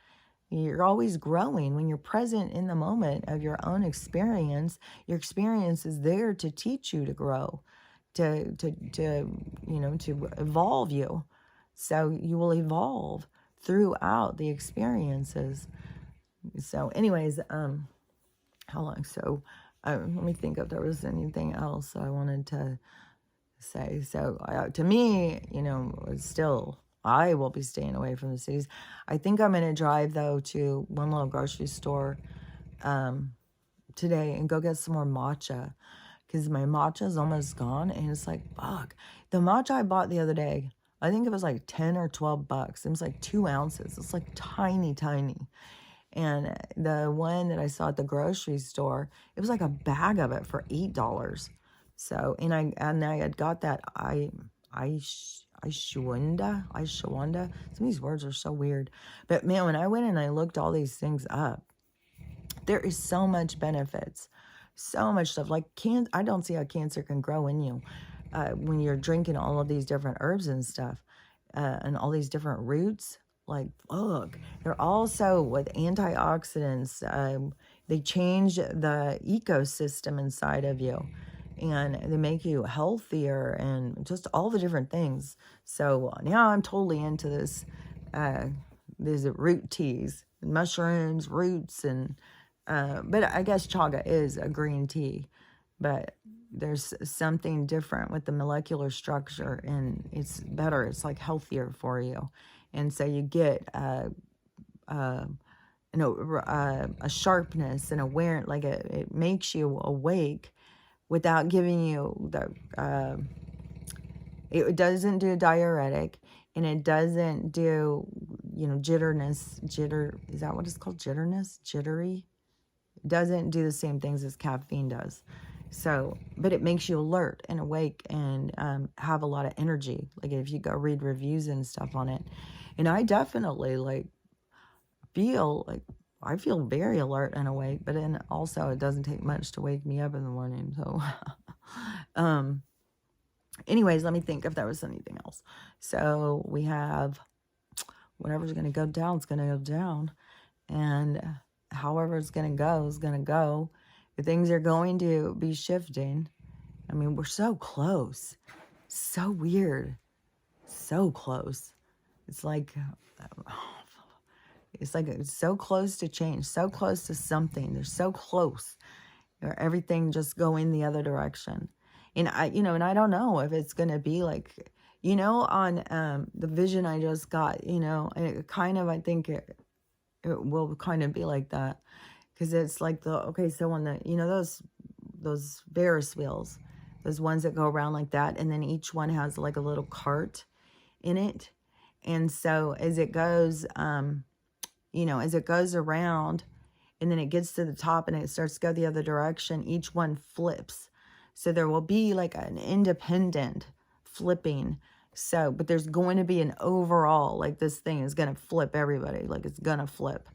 You're always growing. When you're present in the moment of your own experience, your experience is there to teach you to grow, to you know, to evolve you. So you will evolve throughout the experiences. So anyways, how long? So let me think if there was anything else I wanted to say. So to me, you know, still, I will be staying away from the cities. I think I'm going to drive, though, to one little grocery store today and go get some more matcha, because my matcha is almost gone. And it's like, fuck. The matcha I bought the other day, I think it was like 10 or 12 bucks. It was like 2 ounces. It's like tiny, tiny. And the one that I saw at the grocery store, it was like a bag of it for $8. So, and I had got that Ishwanda. Some of these words are so weird. But man, when I went and I looked all these things up, there is so much benefits, so much stuff. Like I don't see how cancer can grow in you when you're drinking all of these different herbs and stuff, and all these different roots. like, look, they're also with antioxidants. They change the ecosystem inside of you, and they make you healthier and just all the different things. So now I'm totally into this, these root teas, mushrooms, roots, and but I guess chaga is a green tea, but there's something different with the molecular structure, and it's better. It's like healthier for you, and so you get a sharpness and awareness. Like it makes you awake without giving you the. It doesn't do diuretic, and it doesn't do jitterness. Jitter, is that what it's called? Jitterness, jittery. It doesn't do the same things as caffeine does. So, but it makes you alert and awake and have a lot of energy. Like if you go read reviews and stuff on it. And I definitely I feel very alert and awake, but then also it doesn't take much to wake me up in the morning. So, anyways, let me think if there was anything else. So we have whatever's going to go down, it's going to go down. And however it's going to go is going to go. Things are going to be shifting. I mean, we're so close. So weird. So close. It's like it's so close to change. So close to something. They're so close. Everything just going the other direction. And I don't know if it's going to be like, on the vision I just got, it kind of, I think it will kind of be like that. Because it's like so on the, those Ferris wheels, those ones that go around like that, and then each one has like a little cart in it. And so as it goes, as it goes around, and then it gets to the top and it starts to go the other direction, each one flips. So there will be like an independent flipping. So, but there's going to be an overall, like this thing is going to flip everybody, like it's going to flip.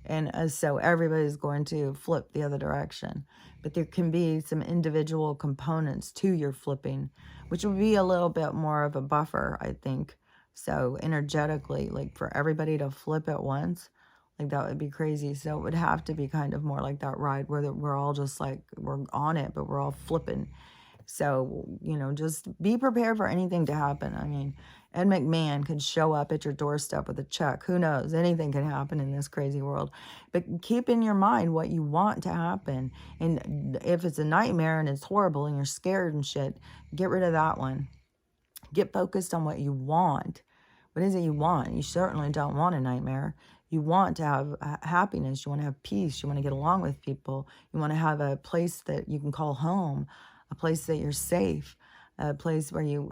And so everybody's going to flip the other direction. But there can be some individual components to your flipping, which will be a little bit more of a buffer, I think. So energetically, like for everybody to flip at once, like that would be crazy. So it would have to be kind of more like that ride where we're all just like, we're on it, but we're all flipping. So, just be prepared for anything to happen. I mean, Ed McMahon could show up at your doorstep with a check. Who knows? Anything can happen in this crazy world. But keep in your mind what you want to happen. And if it's a nightmare and it's horrible and you're scared and shit, get rid of that one. Get focused on what you want. What is it you want? You certainly don't want a nightmare. You want to have happiness. You want to have peace. You want to get along with people. You want to have a place that you can call home. A place that you're safe, a place where you,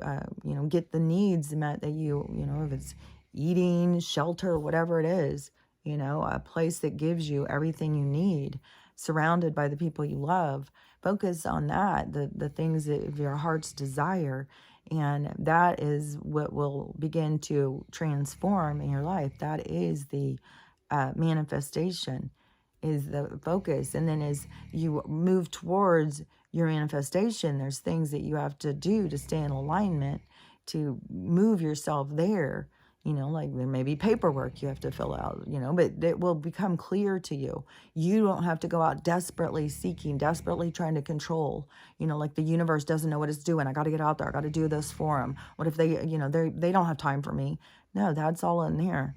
get the needs met that if it's eating, shelter, whatever it is, a place that gives you everything you need, surrounded by the people you love. Focus on that, the things of your heart's desire, and that is what will begin to transform in your life. That is the manifestation, is the focus. And then as you move towards your manifestation, there's things that you have to do to stay in alignment, to move yourself there. Like there may be paperwork you have to fill out, but it will become clear to you. You don't have to go out desperately seeking, desperately trying to control, like the universe doesn't know what it's doing. I got to get out there. I got to do this for them. What if they don't have time for me? No, that's all in there.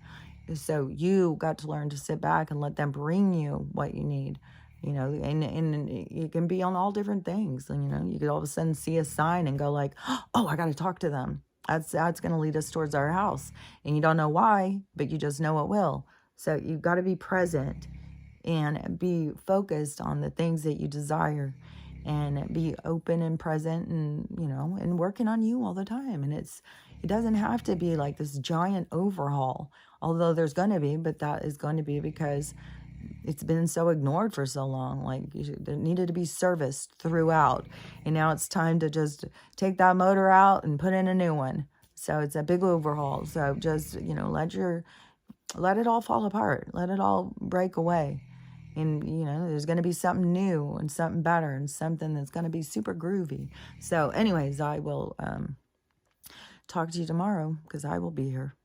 So you got to learn to sit back and let them bring you what you need. And it can be on all different things. And, you could all of a sudden see a sign and go like, oh, I got to talk to them. That's going to lead us towards our house. And you don't know why, but you just know it will. So you've got to be present and be focused on the things that you desire, and be open and present, and, and working on you all the time. And it doesn't have to be like this giant overhaul, although there's going to be, but that is going to be because it's been so ignored for so long. Like it needed to be serviced throughout, and now it's time to just take that motor out and put in a new one. So it's a big overhaul. So just let it all fall apart, let it all break away, and there's going to be something new and something better and something that's going to be super groovy. So anyways, I will talk to you tomorrow, because I will be here.